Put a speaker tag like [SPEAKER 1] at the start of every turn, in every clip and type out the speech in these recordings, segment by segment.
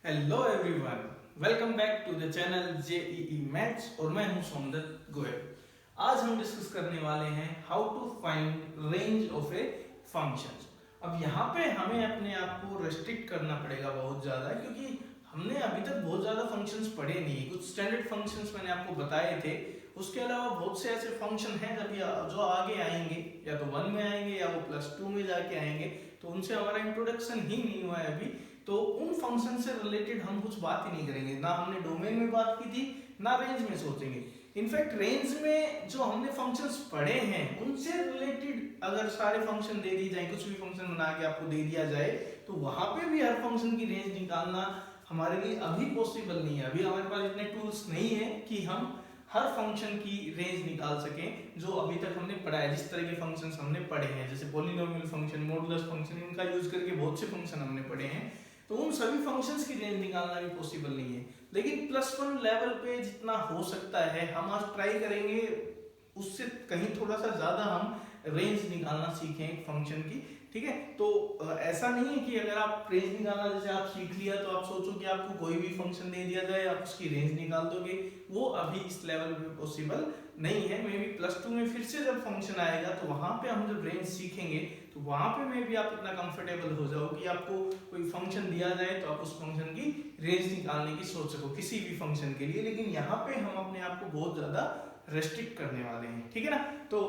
[SPEAKER 1] Hello everyone, welcome back to the channel JEE maths और मैं हूं सोमदत्त गोयल। आज हम डिस्कस करने वाले हैं how to find range of a function. अब यहाँ पे हमें अपने आप को रेस्ट्रिक्ट करना पड़ेगा बहुत ज़्यादा, क्योंकि हमने अभी तक बहुत ज़्यादा फंक्शंस पढ़े नहीं। कुछ स्टैंडर्ड फंक्शंस मैंने आपको बताए थे, उसके अलावा बहुत से ऐसे फंक्शन हैं जो आगे आएंगे, या तो 1 में आएंगे या वो +2 में जाके आएंगे, तो उनसे हमारा इंट्रोडक्शन ही नहीं हुआ है अभी। तो उन फंक्शन से रिलेटेड हम कुछ बात ही नहीं करेंगे, ना हमने डोमेन में बात की थी, ना रेंज में सोचेंगे। इनफैक्ट रेंज में जो हमने फंक्शंस पढ़े हैं उनसे रिलेटेड अगर सारे फंक्शन दे दी जाए, कुछ भी फंक्शन बना के आपको दे दिया जाए, तो वहां पे भी हर फंक्शन की रेंज निकालना हमारे लिए अभी पॉसिबल नहीं है। अभी हमारे पास इतने टूल्स नहीं है कि हम हर फंक्शन की रेंज निकाल सकें जो अभी तक हमने पढ़ा है। जिस तरह के फंक्शंस हमने पढ़े हैं, जैसे पॉलिनोमियल फंक्शन, मॉडुलस फंक्शन, इनका यूज करके बहुत से फंक्शन हमने पढ़े हैं, तो उन सभी फंक्शंस की रेंज निकालना भी पॉसिबल नहीं है। लेकिन +1 लेवल पे जितना हो सकता है हम आज ट्राई करेंगे, उससे कहीं थोड़ा सा ज्यादा हम रेंज निकालना सीखें एक फंक्शन की। ठीक है, तो ऐसा नहीं है कि अगर आप रेंज निकालना जैसे आप सीख लिया तो आप सोचो कि आपको कोई भी फंक्शन दे दिया जाए आप उसकी रेंज निकाल दोगे। वो अभी इस लेवल पे पॉसिबल नहीं है। मे बी +2 में फिर से जब फंक्शन आएगा तो वहां पे हम जब रेंज सीखेंगे तो वहां पे मे बी आप इतना कंफर्टेबल हो जाओ कि आपको कोई फंक्शन दिया जाए तो आप उस फंक्शन की रेंज निकालने की सोच सको किसी भी फंक्शन के लिए। लेकिन यहाँ पे हम अपने आप को बहुत ज्यादा रेस्ट्रिक्ट करने वाले हैं। ठीक है ना, तो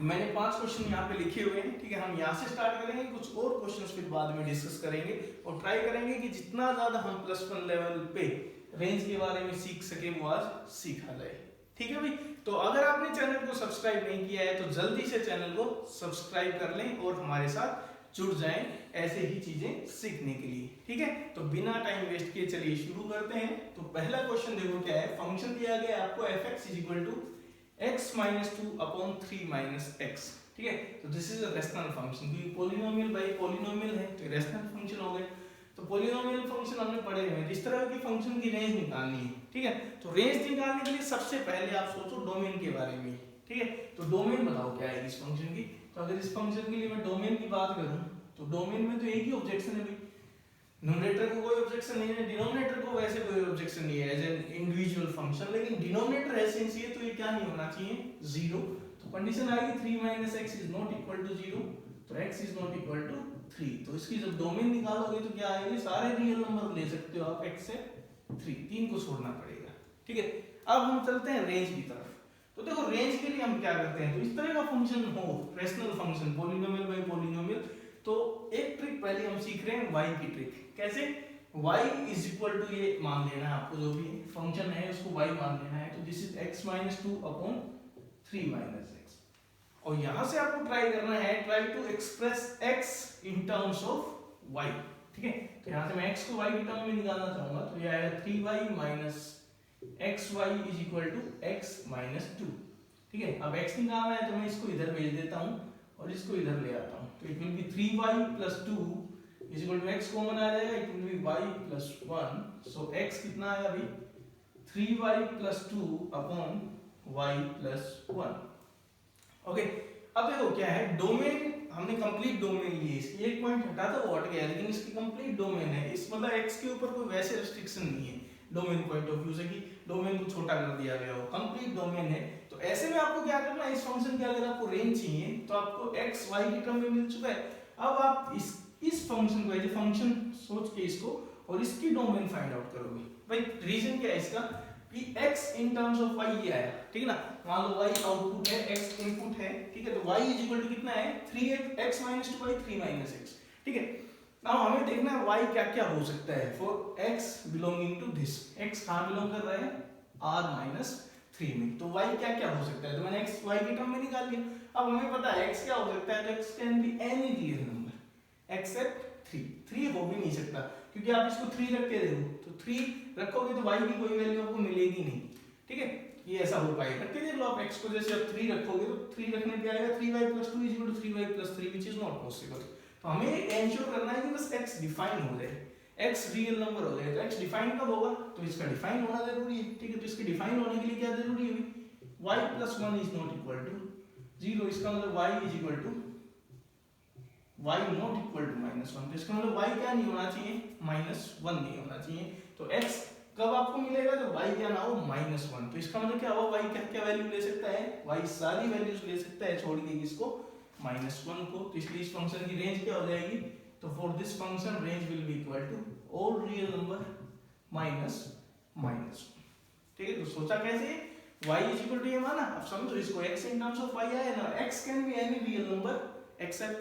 [SPEAKER 1] मैंने 5 क्वेश्चन यहाँ पे लिखे हुए हैं। ठीक है, हम यहाँ से स्टार्ट करेंगे, कुछ और क्वेश्चंस फिर बाद में डिस्कस करेंगे और ट्राई करेंगे कि जितना ज्यादा हम +1 लेवल पे रेंज के बारे में सीख सके वो आज सीखा जाए। ठीक है भाई, तो अगर आपने चैनल को सब्सक्राइब नहीं किया है तो जल्दी से चैनल को सब्सक्राइब कर लें और हमारे साथ जुड़ जाएं ऐसे ही चीजें सीखने के लिए। ठीक है, तो बिना टाइम वेस्ट किए चलिए शुरू करते हैं। तो पहला क्वेश्चन देखो क्या है। फंक्शन दिया गया है आपको f(x) = x - 2 upon 3 - x। ठीक है, तो this is a rational function, क्योंकि पॉलिनोमियल बाई पॉलिनोमियल है तो रेशनल फंक्शन हो गए। तो पॉलिनोमियल फंक्शन हमने पढ़े हुए हैं। इस तरह की फंक्शन की रेंज निकालनी है। ठीक है, तो रेंज निकालने के लिए सबसे पहले आप सोचो डोमेन के बारे में। ठीक है, तो डोमेन बताओ क्या है इस फंक्शन की। तो अगर इस फंक्शन के लिए मैं डोमेन की बात करूं तो डोमेन में तो एक ही ऑब्जेक्शन है भाई, न्यूमरेटर को कोई ऑब्जेक्शन नहीं है, डिनोमिनेटर को वैसे कोई ऑब्जेक्शन नहीं है एज एन इंडिविजुअल फंक्शन। लेकिन डिनोमिनेटर ऐसे ही है तो ये क्या नहीं होना चाहिए, 0। तो कंडीशन आएगी 3 - x = 0, तो x = 3। तो इसकी जब डोमेन निकालोगे तो क्या आएगा, सारे रियल नंबर ले सकते हो आप x से 3 को छोड़ना पड़ेगा। ठीक है, अब हम चलते हैं रेंज की तरफ। तो देखो रेंज के लिए हम क्या करते हैं, तो इस तरह का फंक्शन हो, rational function, polynomial by polynomial, तो एक ट्रिक पहले हम सीख रहे हैं y की ट्रिक। कैसे, y = ये मान लेना है आपको, जो भी फंक्शन है उसको y मान लेना है। तो this is x - 2 upon 3 - x, और यहां से आपको ट्राई करना है, try to express x in terms of y। ठीक है, तो यहां से मैं x को y के टर्म में निकालना चाहूंगा, तो ये आएगा 3y - xy = x - 2। ठीक है, अब x निकालना है तो मैं इसको इधर भेज देता हूं और इसको इधर ले आता हूं। तो it will be 3y + 2 = x common आ जाएगा, it will be y + 1। So x कितना आया अभी, 3y + 2 upon y + 1। ओके, अब देखो क्या है, डोमेन हमने कंप्लीट डोमेन ली है। इसकी एक पॉइंट हटा था वो हट गया, लेकिन इसकी कंप्लीट डोमेन है। इस मतलब x के ऊपर कोई वैसे रिस्ट्रिक्शन नहीं है डोमेन पॉइंट ऑफ व्यू से कि डोमेन को छोटा कर दिया गया हो, कंप्लीट डोमेन है। तो ऐसे में आपको क्या करना है, इस फंक्शन की अगर आपको रेंज चाहिए तो आपको x y के टर्म में मिल चुका है। अब आप इस फंक्शन को एज ए फंक्शन सोच के इसको और इसकी डोमेन फाइंड आउट करोगे। भाई रीजन क्या है इसका कि x in terms of y ये आया। ठीक है ना, मान लो y आउटपुट है, x इनपुट है। ठीक है, तो y = कितना है, 3x - 2y 3 - x। ठीक है, अब हमें देखना है y क्या क्या हो सकता है for x belonging to this. x कहां बिलोंग कर रहा है, r - 3 में। तो y क्या क्या हो सकता है, तो मैंने x y के टर्म में निकाल लिया। अब हमें पता है x क्या हो सकता है, तो x can be any real number accept 3। 3 हो भी नहीं सकता, क्योंकि आप इसको 3 रख के देखो, तो 3 रखोगे तो y की कोई वैल्यू आपको मिलेगी नहीं। ठीक है, ये ऐसा हो पाएगा। रख के देख लो आप x को, जैसे आप 3 रखोगे तो 3 रखने पे आएगा 3y + 2 = 3y + 3, which is not possible. तो हमें एंश्योर करना है कि बस x डिफाइन हो जाए, x रियल नंबर हो जाए। तो x डिफाइन कब होगा, तो इसका डिफाइन होना जरूरी है। ठीक है, तो इसके डिफाइन होने के लिए क्या जरूरी है, y + 1 = 0। इसका मतलब y = y not equal to -1, तो इसका मतलब y क्या नहीं होना चाहिए, -1 नहीं होना चाहिए। तो x कब आपको मिलेगा, जब y क्या ना हो -1। तो इसका मतलब क्या हुआ, y क्या क्या वैल्यू ले सकता है, y सारी वैल्यूज ले सकता है छोड़ के किसको, -1 को। तो इसलिए इस फंक्शन की रेंज क्या हो जाएगी, तो for this function range will be equal to all real number -1। ठीक है, तो सोचा कैसे, y इज इक्वल टू ये माना, अब समझो इसको, x in terms of y आया ना, x can be any real number accept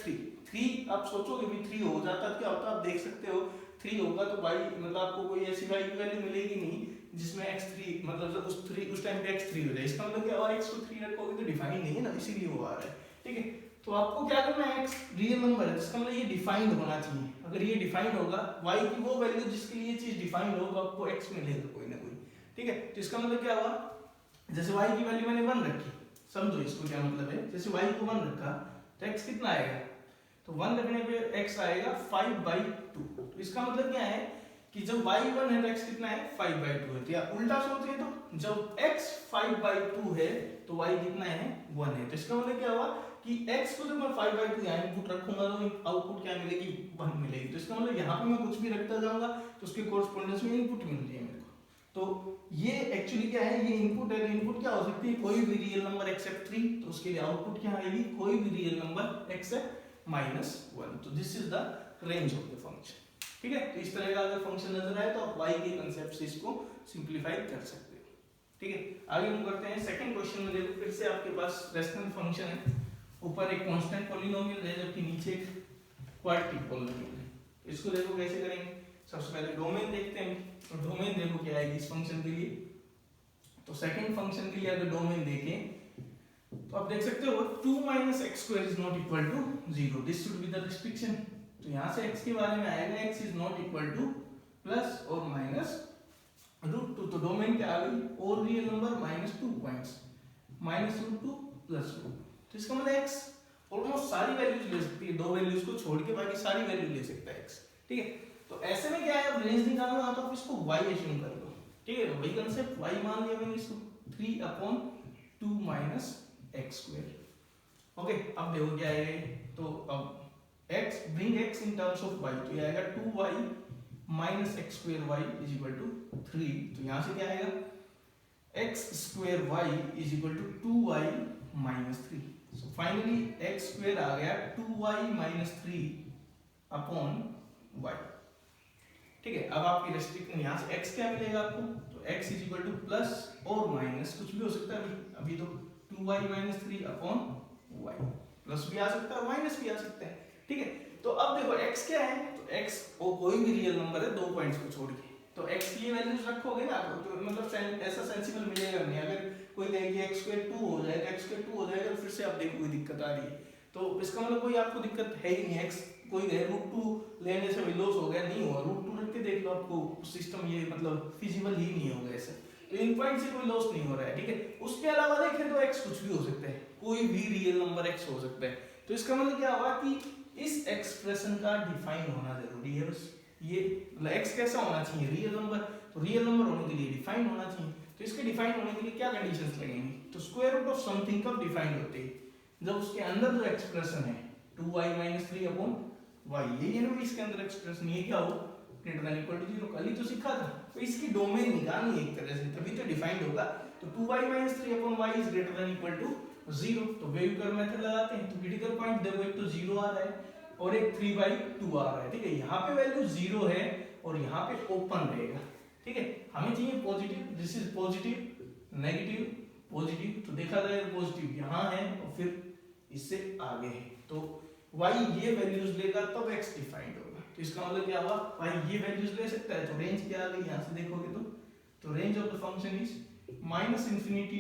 [SPEAKER 1] 3। आप सोचोगे भी 3 हो जाता तो क्या होता, आप देख सकते हो 3 होगा तो y मतलब आपको कोई ऐसी y की वैल्यू मिलेगी नहीं जिसमें x3 मतलब उस टाइम पे x3 हो जाए। इसका मतलब क्या हुआ, x को 3 रखोगे तो डिफाइन नहीं है ना, इसीलिए वो आ रहा है। ठीक है, तो आपको क्या करना है, x रियल नंबर है, इसका मतलब ये डिफाइंड होना चाहिए। अगर ये डिफाइंड होगा, y की वो वैल्यू जिसके लिए चीज डिफाइंड होगा आपको x मिलेगा कोई ना कोई। ठीक है, तो इसका मतलब क्या हुआ, जैसे y की वैल्यू मैंने 1 रखी, समझो इसको क्या मतलब है, जैसे y को 1 रखा तो x कितना आएगा, तो 1 रखने पे x आएगा 5/2। तो इसका मतलब क्या है कि जब y 1 है तो x कितना है, 5/2 है। तो या उल्टा सोचिए, तो जब x 5/2 है तो y कितना है, 1 है। तो इसका मतलब क्या हुआ कि x को जब मैं 5/2 यहाँ इनपुट रखूंगा तो आउटपुट क्या मिलेगी, 1 मिलेगी। तो इसका मतलब यहाँ पे मैं कुछ भी रखता जाऊंगा तो उसके कोरस्पोंडेंस में इनपुट मिल रही है मेरे को। तो ये एक्चुअली क्या है, ये इनपुट है। इनपुट क्या हो सकती है, कोई भी रियल नंबर एक्सेप्ट 3, तो उसके लिए आउटपुट क्या आएगी, कोई भी रियल नंबर एक्सेप्ट -1। तो this is the range of the function. ठीक है, तो इस तरह का अगर फंक्शन नजर आए तो आप y के कांसेप्ट से इसको सिंपलीफाई कर सकते हो। ठीक है, आगे हम करते हैं सेकंड क्वेश्चन में। देखो फिर से आपके पास रेशनल फंक्शन है, ऊपर एक कांस्टेंट पॉलिनोमियल है जबकि नीचे एक क्वाड्रेटिक पॉलिनोमियल है। इसको देखो कैसे करेंगे, सबसे पहले डोमेन देखते हैं। तो डोमेन देखो क्या आएगी इस फंक्शन के लिए, तो सेकंड फंक्शन के लिए अगर डोमेन देखें तो आप देख सकते हो 2 - x² is not equal to 0, this should be the restriction. तो यहां से x के बारे में आएगा, x is not equal to plus और माइनस √2। तो डोमेन क्या आ गई, और रियल नंबर -2 पॉइंट्स, -√2 प्लस 2। तो इसका मतलब x ऑलमोस्ट सारी वैल्यूज ले सकती है, दो वैल्यूज को छोड़ के बाकी सारी वैल्यू ले सकता है x। ठीक है, तो ऐसे में क्या है, अब रेंज निकालना है तो आप इसको y एज्यूम कर लो। ठीक है, वही कांसेप्ट y मान लिया मैंने इसको 3/2 - x²। ओके, अब देखो क्या है, तो अब x bring x in terms of y, तो ये आएगा 2y - x²y is equal to 3। तो यहां से क्या आएगा, x²y is equal to 2y - 3। So finally x² आ गया 2y - 3 अपॉन y। ठीक है, अब आपकी रेस्ट्रिक्शन यहाँ से x क्या मिलेगा आपको, तो x is equal to plus और माइनस कुछ भी हो सकता है। अभी तो 2y - 3 अपॉन y, प्लस भी आ सकता है माइनस भी आ सकता है। ठीक है, तो अब देखो x क्या है, तो x वो कोई भी रियल नंबर है, दो पॉइंट्स को छोड़ के। तो x की वैल्यूज रखोगे ना तो मतलब ऐसा सेंसिबल मिलेगा नहीं। अगर कोई कहे कि x² 2 हो जाएगा, x² 2 हो जाएगा, तो फिर से आप देखो कोई दिक्कत आ रही है। तो इसका मतलब कोई आपको दिक्कत है ही नहीं। x कोई √2 लेने से लॉस हो गया, नहीं हुआ। √2 रख के देख लो, आपको सिस्टम ये मतलब फिजिबल ही नहीं होगा ऐसा। तो इन पॉइंट से कोई लॉस नहीं हो रहा है। ठीक है, उसके अलावा देखें तो x कुछ भी हो सकता है, कोई भी रियल नंबर x हो सकता है। तो इसका मतलब क्या हुआ कि इस एक्सप्रेशन का डिफाइन होना जरूरी है। बस ये मतलब x कैसा होना चाहिए, रियल नंबर। तो रियल नंबर होने के लिए डिफाइन होना चाहिए। तो इसके डिफाइन होने के लिए क्या कंडीशंस लगेंगी, तो स्क्वायर रूट ऑफ समथिंग कब डिफाइन होते हैं, जब उसके अंदर जो एक्सप्रेशन है 2y - 3 अपॉन y, ये ना इसके अंदर एक्सप्रेशन ये क्या हो, ग्रेटर देन इक्वल टू 0। कल ही तो सीखा था। तो इसकी डोमेन निकालनी है एक तरह से, तभी तो डिफाइंड होगा। तो 2y - 3 upon y is greater than equal to 0। तो वेव्कर मेथड लगाते हैं, तो क्रिटिकल पॉइंट देखो एक तो 0 आ रहा है और एक 3/2 आ रहा है। ठीक है, यहाँ पे वैल्यू 0 है और यहाँ पे ओपन रहेगा। ठीक है, हमें चाहिए positive, this is positive, negative, positive. तो देखा जाए पॉजिटिव यहाँ है और फिर इससे आगे है। तो y ये वैल्यूज लेगा तब x डिफाइंड होगा। तो इसका मतलब क्या हुआ, y ये वैल्यूज ले सकता है। तो रेंज क्या आ गई, यहाँ से देखोगे तो range of the function is -∞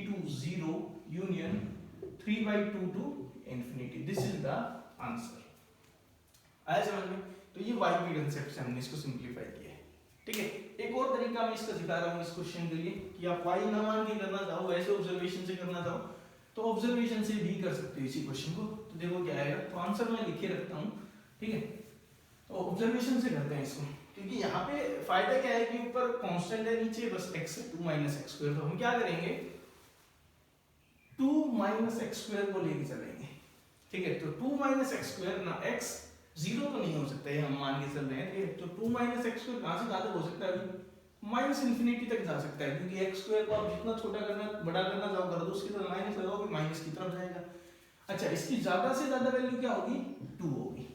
[SPEAKER 1] to 0 union 3/2 to ∞। This is the answer. आया समझ में। तो ये y के कांसेप्ट से हमने इसको सिंपलीफाई किया है। ठीक है, एक और तरीका मैं इसका सिखा रहा हूँ इस क्वेश्चन के लिए कि आप y ना मान के करना चाहो, वैसे ऑब्जर्वेशन से करना चाहो तो ऑब्जर्वेशन से भी कर सकते हो इसी क्वेश्चन को। तो देखो क्या आएगा, तो आंसर मैं लिखे रखता हूँ। ठीक है, तो ऑब्जर्वेशन से करते हैं इसको, क्योंकि यहाँ पे फायदा क्या है कि ऊपर कांस्टेंट है, नीचे बस x 2 - x²। तो हम क्या करेंगे, 2 - x² को लेके चलेंगे। ठीक है, तो 2 - x² ना x जीरो तो नहीं हो सकता है, हम मान के चल रहे हैं। तो 2 माइनस एक्स स्क्वायर कहाँ से कहाँ तक हो सकता है अभी, माइनस इन्फिनिटी तक जा सकता है, क्योंकि एक्स स्क्वायर को आप जितना छोटा करना बड़ा करना चाहो कर दो, उसकी तरफ माइनस लगाओगे माइनस की तरफ जाएगा। अच्छा, इसकी ज्यादा से ज्यादा वैल्यू क्या होगी, 2 होगी,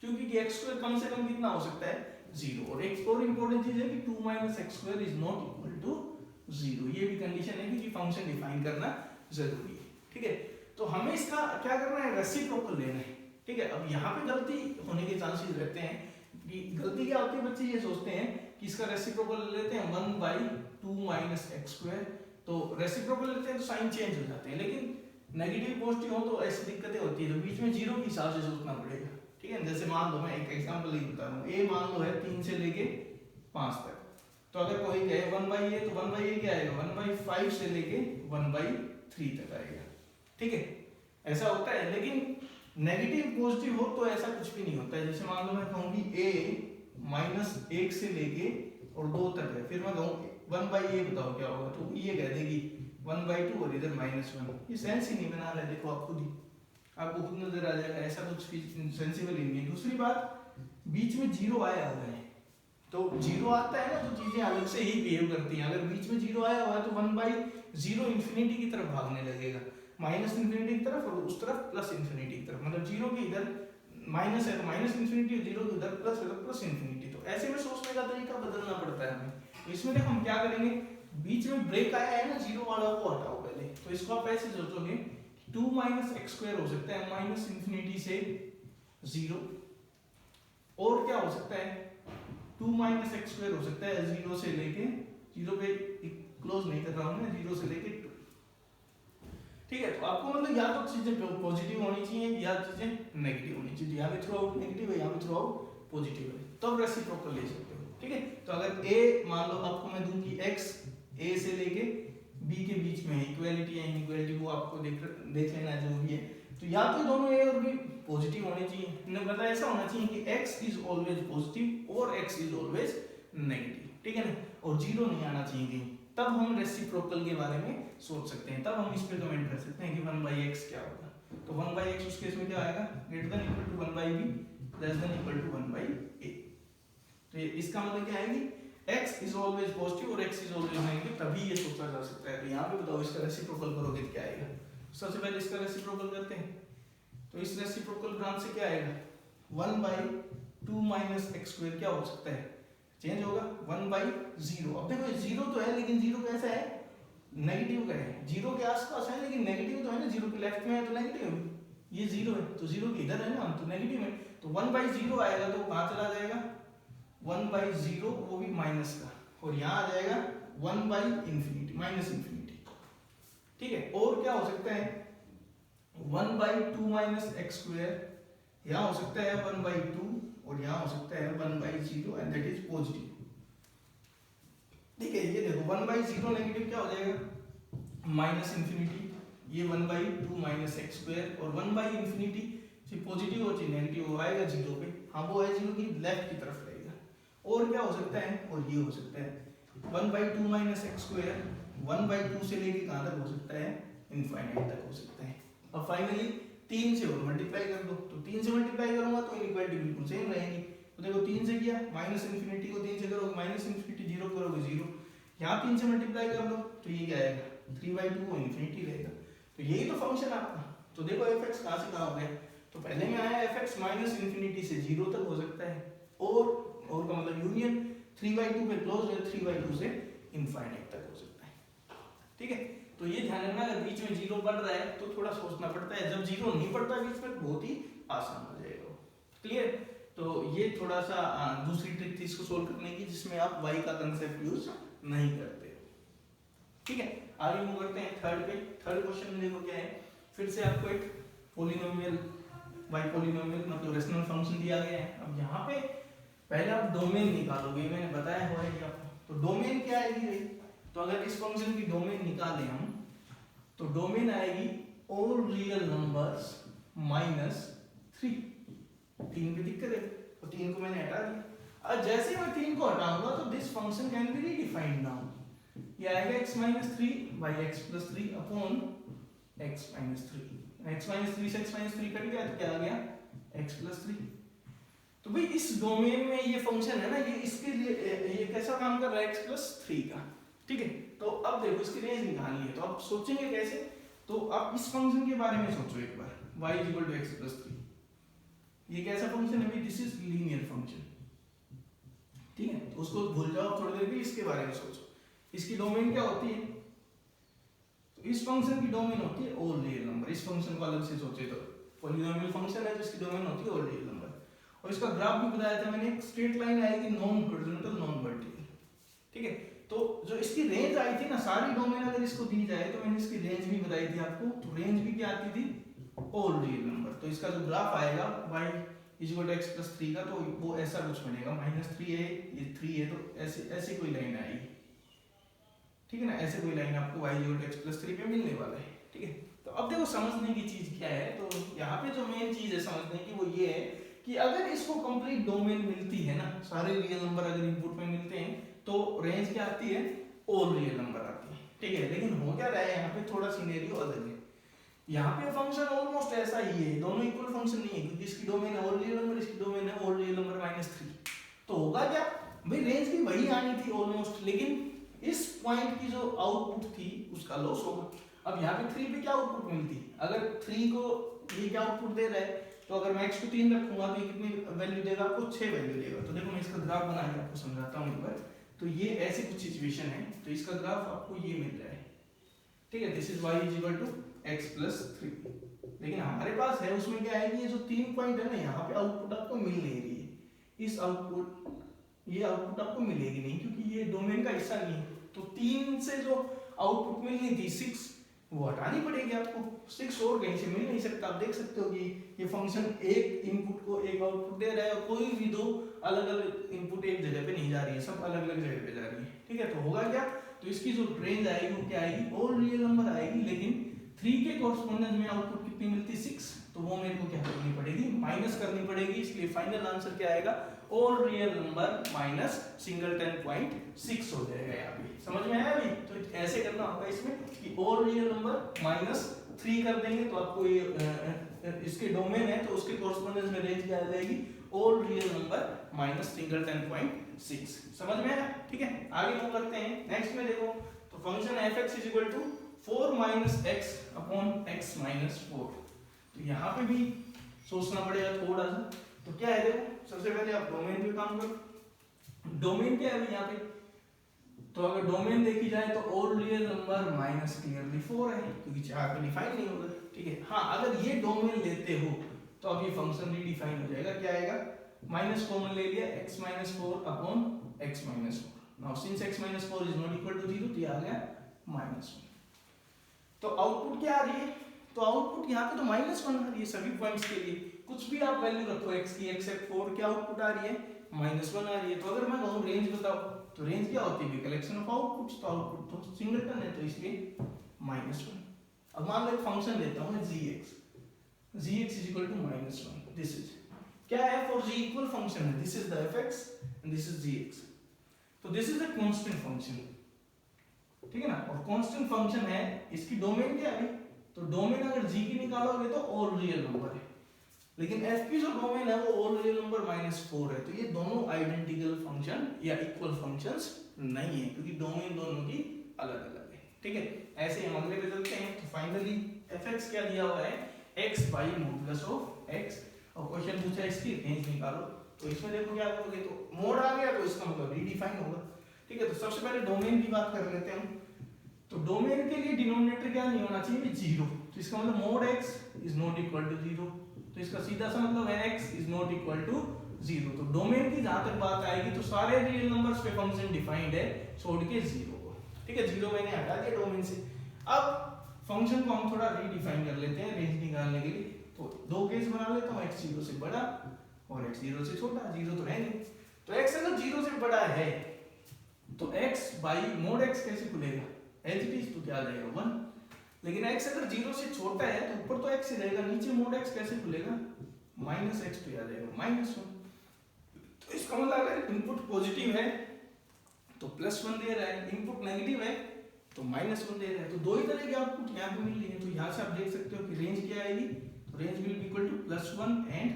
[SPEAKER 1] क्योंकि एक्स स्क्वायर कम से कम कितना हो सकता है, 0। और एक और इंपॉर्टेंट चीज है कि 2 minus x square is not equal to 0, ये भी कंडीशन है कि फंक्शन डिफाइन करना जरूरी है। ठीक है, तो हमें इसका क्या करना है, रेसिप्रोकल लेना है। ठीक है, अब यहाँ पे गलती होने के चांसेस रहते हैं कि गलती क्या होती है, बच्चे ये सोचते हैं कि इसका रेसिप्रोकल लेते हैं 1/2 माइनस एक्स स्क्वायर, तो रेसिप्रोकल लेते हैं तो साइन चेंज हो जाते हैं, लेकिन नेगेटिव पॉजिटिव हो तो ऐसी दिक्कतें होती है, तो बीच में जीरो के हिसाब से सोचना पड़ेगा। ठीक है, जैसे मान लो मैं एक एग्जांपल ही बता रहा हूँ, ए मान लो है 3 से लेके 5 तक, तो अगर कोई कहे 1/a तो 1/a क्या आएगा, 1/5 से लेके 1/3 तक आएगा। ठीक है, ऐसा होता है, लेकिन नेगेटिव पॉजिटिव हो तो ऐसा कुछ भी नहीं होता है। जैसे मान लो मैं कहूँगी a -1 से लेके और 2 तक है, फिर मैं कहूँ 1/a बताओ क्या होगा, तो ये कह देगी 1/2 और इधर -1, ये सेंस ही नहीं बना रहा है। देखो आप खुद ही, आपको खुद नजर आ जाएगा, ऐसा कुछ सेंसिबल ही नहीं है। दूसरी बात, बीच में जीरो आया हुआ है, तो जीरो आता है ना तो चीजें अलग से ही बिहेव करती हैं। अगर बीच में जीरो आया हुआ है तो 1/0 इन्फिनिटी की तरफ भागने लगेगा, माइनस इन्फिनिटी की तरफ और उस तरफ प्लस इन्फिनिटी की तरफ, मतलब जीरो के इधर माइनस है तो माइनस इन्फिनिटी, जीरो के उधर प्लस है तो प्लस इन्फिनिटी। तो ऐसे में सोचने का तरीका बदलना पड़ता है हमें। तो इसमें देखो हम क्या करेंगे, बीच में ब्रेक आया है ना जीरो वाला, वो हटाओ पहले। तो इसको आप ऐसे सोचोगे 2 माइनस एक्स स्क्वायर हो सकता है माइनस इन्फिनिटी से 0, और क्या हो सकता है 2 माइनस एक्स स्क्वायर हो सकता है 0 से लेके, 0 पे क्लोज नहीं कर रहा हूं मैं, 0 से लेके 2। ठीक है, तो आपको मतलब या तो चीजें पॉजिटिव होनी चाहिए या चीजें नेगेटिव होनी चाहिए, यहाँ पे थ्रू आउट नेगेटिव है, यहाँ पे थ्रू आउट पॉजिटिव है, तब तो रेसिप्रोकल ले सकते हो। ठीक है, तो अगर a मान लो आपको मैं दूं कि x a से लेके b के बीच में है, इक्वालिटी या इनइक्वालिटी वो आपको देख लेना जो भी है, तो या तो दोनों a और b पॉजिटिव होने चाहिए, मैंने बताया ऐसा होना चाहिए कि x इज ऑलवेज पॉजिटिव और x इज ऑलवेज नेगेटिव। ठीक है ना, और जीरो नहीं आना चाहिए कहीं, तब हम रेसिप्रोकल के बारे में सोच सकते हैं, तब हम इस पे कमेंट कर सकते हैं कि 1/x क्या होगा। तो 1/x उस केस में क्या आएगा, greater than equal to 1/b less than equal to 1/a। तो ये इसका मतलब क्या है कि x इज ऑलवेज पॉजिटिव और x इज ऑलवेज नेगेटिव, तभी ये सोचा जा सकता है। तो यहाँ पे बताओ इसका रेसिप्रोकल करोगे तो क्या आएगा। सबसे पहले इसका रेसिप्रोकल करते हैं, तो इस रेसिप्रोकल ब्रांच से क्या आएगा 1/2 माइनस एक्स स्क्वायर क्या हो सकता है, चेंज होगा 1/0। अब देखो जीरो तो है, लेकिन जीरो कैसा है, नेगेटिव का है, जीरो के आसपास है लेकिन नेगेटिव तो है ना, जीरो के लेफ्ट में है तो नेगेटिव है, ये जीरो है तो जीरो के इधर है ना तो नेगेटिव है, तो 1/0 आएगा तो कहाँ चला जाएगा 1/0, वो भी माइनस का, और यहाँ आ जाएगा 1/∞ माइनस इन्फिनिटी। ठीक है, और क्या हो सकता है 1/2 माइनस एक्स स्क्वायर, यहाँ हो सकता है 1/2 और यहाँ हो सकता है 1/0 एंड दैट इज पॉजिटिव। ठीक है, ये देखो 1/0 नेगेटिव क्या हो जाएगा माइनस इन्फिनिटी, ये 1/2 माइनस एक्स स्क्वायर, और 1/∞ चाहे पॉजिटिव हो चाहे नेगेटिव हो आएगा जीरो पे, हाँ वो है जीरो की लेफ्ट की तरफ रहेगा। और क्या हो सकता है, और ये हो सकता है 1/2 माइनस एक्स स्क्वायर 1/2 से लेके कहाँ तक हो सकता है, इनफाइनाइट तक हो सकता है। अब फाइनली 3 से और मल्टीप्लाई कर दो, तो 3 से मल्टीप्लाई करूंगा तो इनइक्वालिटी बिल्कुल सेम रहेगी। तो देखो 3 से किया माइनस इन्फिनिटी को 3 से करोगे माइनस इन्फिनिटी, जीरो करोगे जीरो, यहाँ 3 से मल्टीप्लाई कर लो तो ये क्या आएगा 3/2 को इन्फिनिटी रहेगा। तो यही तो फंक्शन आपका। तो देखो fx कहाँ से कहाँ हो गया, तो पहले में आया fx माइनस इन्फिनिटी से 0 तक हो सकता है, और का मतलब यूनियन 3/2 पे क्लोज है, 3/2 से इनफाइनाइट तक हो सकता है। ठीक है, तो ये ध्यान रखना अगर बीच में जीरो बढ़ रहा है तो थोड़ा सोचना पड़ता है, जब जीरो नहीं पड़ता बीच में बहुत ही आसान हो जाएगा। क्लियर, तो ये थोड़ा सा दूसरी ट्रिक थी इसको सोल्व करने की, जिसमें आप y का कंसेप्ट यूज नहीं करते हो। ठीक है, आगे मूव करते हैं थर्ड पे। थर्ड क्वेश्चन में देखो क्या है, फिर से आपको एक पोलिनोमियल y पोलिनोमियल मतलब रेशनल फंक्शन दिया गया है। अब यहाँ पे पहले आप डोमेन निकालोगे, मैंने बताया हुआ है आपको। तो डोमेन क्या आएगी भाई, तो अगर इस फंक्शन की डोमेन निकालें हम, तो डोमेन आएगी ऑल रियल नंबर्स -3। 3 पे दिक्कत है तो 3 को मैंने हटा दिया। अब जैसे मैं 3 को हटाऊंगा तो this function can be redefined now, ये आएगा x - 3 by x + 3 upon x - 3। x - 3 से x - 3 कट गया तो क्या आ गया x + 3। तो भाई इस डोमेन में ये फंक्शन है ना, ये इसके लिए ये कैसा काम कर रहा है, x प्लस 3 का, ठीक है। तो अब देखो इसकी रेंज निकालनी है, तो आप सोचेंगे कैसे, तो आप इस फंक्शन के बारे में सोचो एक बार, y equal to x plus 3, ये कैसा फंक्शन है भाई, दिस इज लीनियर फंक्शन, ठीक है। तो उसको भूल जाओ थोड़ी देर के लिए, इसके बारे में सोचो, इसकी डोमेन क्या होती है, तो इस फंक्शन की डोमेन होती है ऑल रियल नंबर। इस फंक्शन को अलग से सोचे तो पॉलिनोमियल फंक्शन है, जिसकी डोमेन होती है ऑल रियल नंबर, और इसका ग्राफ भी बताया था मैंने, एक स्ट्रेट लाइन आएगी नॉन हॉरिजॉन्टल नॉन वर्टिकल, ठीक है। तो जो इसकी रेंज आई थी ना, सारी डोमेन अगर इसको दी जाए, तो मैंने इसकी रेंज भी बताई थी आपको, तो रेंज भी क्या आती थी, ऑल रियल नंबर। तो इसका जो ग्राफ आएगा y equal to x plus 3 का, तो वो ऐसा कुछ बनेगा, -3 है, ये 3 है, तो ऐसे ऐसे कोई लाइन आएगी, ठीक है ना, ऐसे कोई लाइन आपको y equal to x plus 3 पे मिलने वाला है, ठीक है। तो अब देखो समझने की चीज क्या है, तो यहाँ पे जो मेन चीज है समझने की वो ये है कि अगर इसको कंप्लीट डोमेन मिलती है ना, सारे रियल नंबर अगर इनपुट में मिलते हैं, तो रेंज क्या आती है, ऑल रियल नंबर आती है, ठीक है। लेकिन हो क्या रहा है यहाँ पे, थोड़ा सिनेरियो अलग है। यहाँ पे फंक्शन ऑलमोस्ट ऐसा ही है, दोनों इक्वल फंक्शन नहीं है, क्योंकि इसकी डोमेन है ऑल रियल नंबर, इसकी डोमेन है ऑल रियल नंबर -3। तो होगा क्या भाई, रेंज भी वही आनी थी ऑलमोस्ट, लेकिन इस पॉइंट की जो आउटपुट थी उसका लॉस होगा। अब यहाँ पे 3 पे क्या आउटपुट मिलती, अगर 3 को ये क्या आउटपुट दे रहा है, तो अगर मैं x को 3 रखूंगा तो ये कितनी वैल्यू देगा आपको, 6 वैल्यू देगा। तो देखो मैं इसका ग्राफ बना के आपको समझाता हूँ एक बार। तो ये ऐसी कुछ सिचुएशन है, तो इसका ग्राफ आपको ये मिल रहा है, ठीक है, this is y equal to x plus 3। लेकिन हमारे पास है उसमें क्या है कि ये जो 3 पॉइंट है ना, यहाँ पे आउटपुट आपको मिल नहीं रही है, इस आउटपुट ये आउटपुट आपको मिलेगी नहीं, क्योंकि ये डोमेन का हिस्सा नहीं है। तो 3 से जो आउटपुट मिलनी थी 6, वो हटानी पड़ेगी आपको, 6 और कहीं से मिल नहीं सकता। आप देख सकते हो कि ये फंक्शन एक इनपुट को एक आउटपुट दे रहा है, और कोई भी दो अलग अलग इनपुट एक जगह पे नहीं जा रही है, सब अलग अलग जगह पे जा रही है, ठीक है। तो होगा क्या, तो इसकी जो रेंज आएगी वो क्या आएगी, ऑल रियल नंबर आएगी, लेकिन 3 के कॉरस्पॉन्डेंस में आउटपुट कितनी मिलती, 6, तो वो मेरे को क्या करनी पड़ेगी, माइनस करनी पड़ेगी। इसलिए फाइनल आंसर क्या आएगा, all real number minus singleton point 6 हो जाएगा यहाँ पे। समझ में आया भाई, तो ऐसे करना होगा इसमें कि ऑल रियल नंबर -3 कर देंगे, तो आपको ये इसके डोमेन है, तो उसके कॉरस्पॉन्डेंस में रेंज क्या आ जाएगी, all real number minus singleton point 6। समझ में आया, ठीक है। आगे मूव करते हैं, नेक्स्ट में देखो, तो function f(x) is equal to 4 - x upon x - 4। तो यहाँ पे भी सोचना पड़ेगा थोड़ा सा। तो क्या है, देखो सबसे पहले आप डोमेन पे काम करो। डोमेन क्या है यहाँ पे, तो अगर डोमेन देखी जाए तो all real number minus clearly 4 है, क्योंकि 4 पे डिफाइन नहीं होगा, ठीक है। हाँ, अगर ये डोमेन लेते हो तो अब ये फंक्शन रीडिफाइन हो जाएगा। क्या आएगा, माइनस कॉमन ले लिया, x - 4 upon x - 4। Now since x - 4 is not equal to 0, तो ये आ गया -1। तो आउटपुट क्या आ रही है, तो आउटपुट यहाँ पे तो -1 आ रही है सभी पॉइंट्स के लिए। कुछ भी आप वैल्यू रखो x की, x 4 क्या आउटपुट आ रही है, -1 आ रही है। तो अगर मैं कहूँ रेंज बताओ, तो रेंज क्या होती है, कलेक्शन ऑफ आउटपुट्स। तो आउटपुट तो सिंगलटन है, तो इसलिए -1। अब मान लो एक फंक्शन लेता हूँ मैं gx is equal to -1। This is क्या है, फॉर g इक्वल फंक्शन है, this is the fx and this is gx। तो this is a constant function, ठीक है ना, और कांस्टेंट फंक्शन है, इसकी डोमेन क्या है, तो डोमेन अगर g की निकालोगे तो ऑल रियल नंबर है, लेकिन f की जो डोमेन है वो ऑल रियल नंबर -4 है। तो ये दोनों आइडेंटिकल फंक्शन या इक्वल फंक्शंस नहीं है, क्योंकि डोमेन दोनों की अलग अलग है, ठीक है। ऐसे हम अगले पे चलते हैं। तो फाइनली fx क्या दिया हुआ है, x by modulus of x, और क्वेश्चन पूछा इसकी रेंज निकालो। तो इसमें देखो क्या करोगे, तो मोड आ गया तो इसका मतलब रीडिफाइन होगा, ठीक है। तो सबसे पहले डोमेन की बात कर लेते हैं। तो डोमेन के लिए डिनोमिनेटर क्या नहीं होना चाहिए, 0। तो इसका मतलब mod x is not equal to 0, तो इसका सीधा सा मतलब है x is not equal to 0। तो डोमेन की जहां तक बात आएगी, तो सारे रियल नंबर्स पे फंक्शन डिफाइंड है, छोड़ के 0 को, ठीक है। 0 मैंने हटा दिया डोमेन से। अब फंक्शन को हम थोड़ा रीडिफाइन कर लेते हैं रेंज निकालने के लिए। तो दो केस बना लेता हूँ, x 0 से बड़ा और x 0 से छोटा। 0 तो है नहीं, तो x अगर 0 से बड़ा है तो x बाई मोड x कैसे खुलेगा, एज इट इज, तो क्या आ जाएगा 1। लेकिन x अगर 0 से छोटा है तो ऊपर तो x ही रहेगा, नीचे मोड x कैसे खुलेगा, -x, तो आ जाएगा -1। तो इसका मतलब अगर इनपुट पॉजिटिव है तो +1 दे रहा है, इनपुट नेगेटिव है तो -1 दे रहा है। तो दो ही तरह के आउटपुट यहाँ पे मिल रही है। तो यहाँ से आप देख सकते हो कि रेंज क्या आएगी, तो range will be equal to +1 and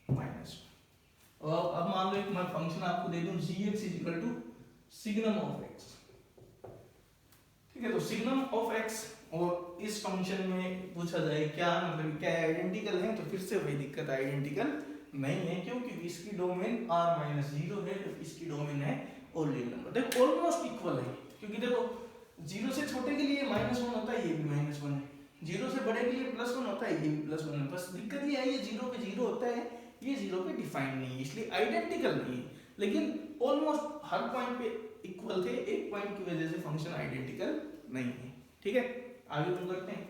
[SPEAKER 1] -1। मान लो एक मैं फंक्शन आपको दे दूं gx is equal to signum of x, ठीक है। तो सिग्नम ऑफ x और इस फंक्शन में पूछा जाए क्या मतलब क्या आइडेंटिकल है, तो फिर से वही दिक्कत, आइडेंटिकल नहीं है, क्योंकि इसकी डोमेन r-0 है, तो इसकी डोमेन है ऑल रियल नंबर। देखो ऑलमोस्ट इक्वल है, क्योंकि देखो 0 से छोटे के लिए -1 होता है, ये भी -1 है, 0 से बड़े के लिए +1 होता है, ये भी +1 है। बस दिक्कत ये है ये 0 पे 0 होता है, ये 0 पे डिफाइंड नहीं है, इसलिए आइडेंटिकल नहीं है, लेकिन ऑलमोस्ट हर पॉइंट पे इक्वल थे, एक पॉइंट की वजह से फंक्शन आइडेंटिकल नहीं है, ठीक है। आगे हम करते हैं,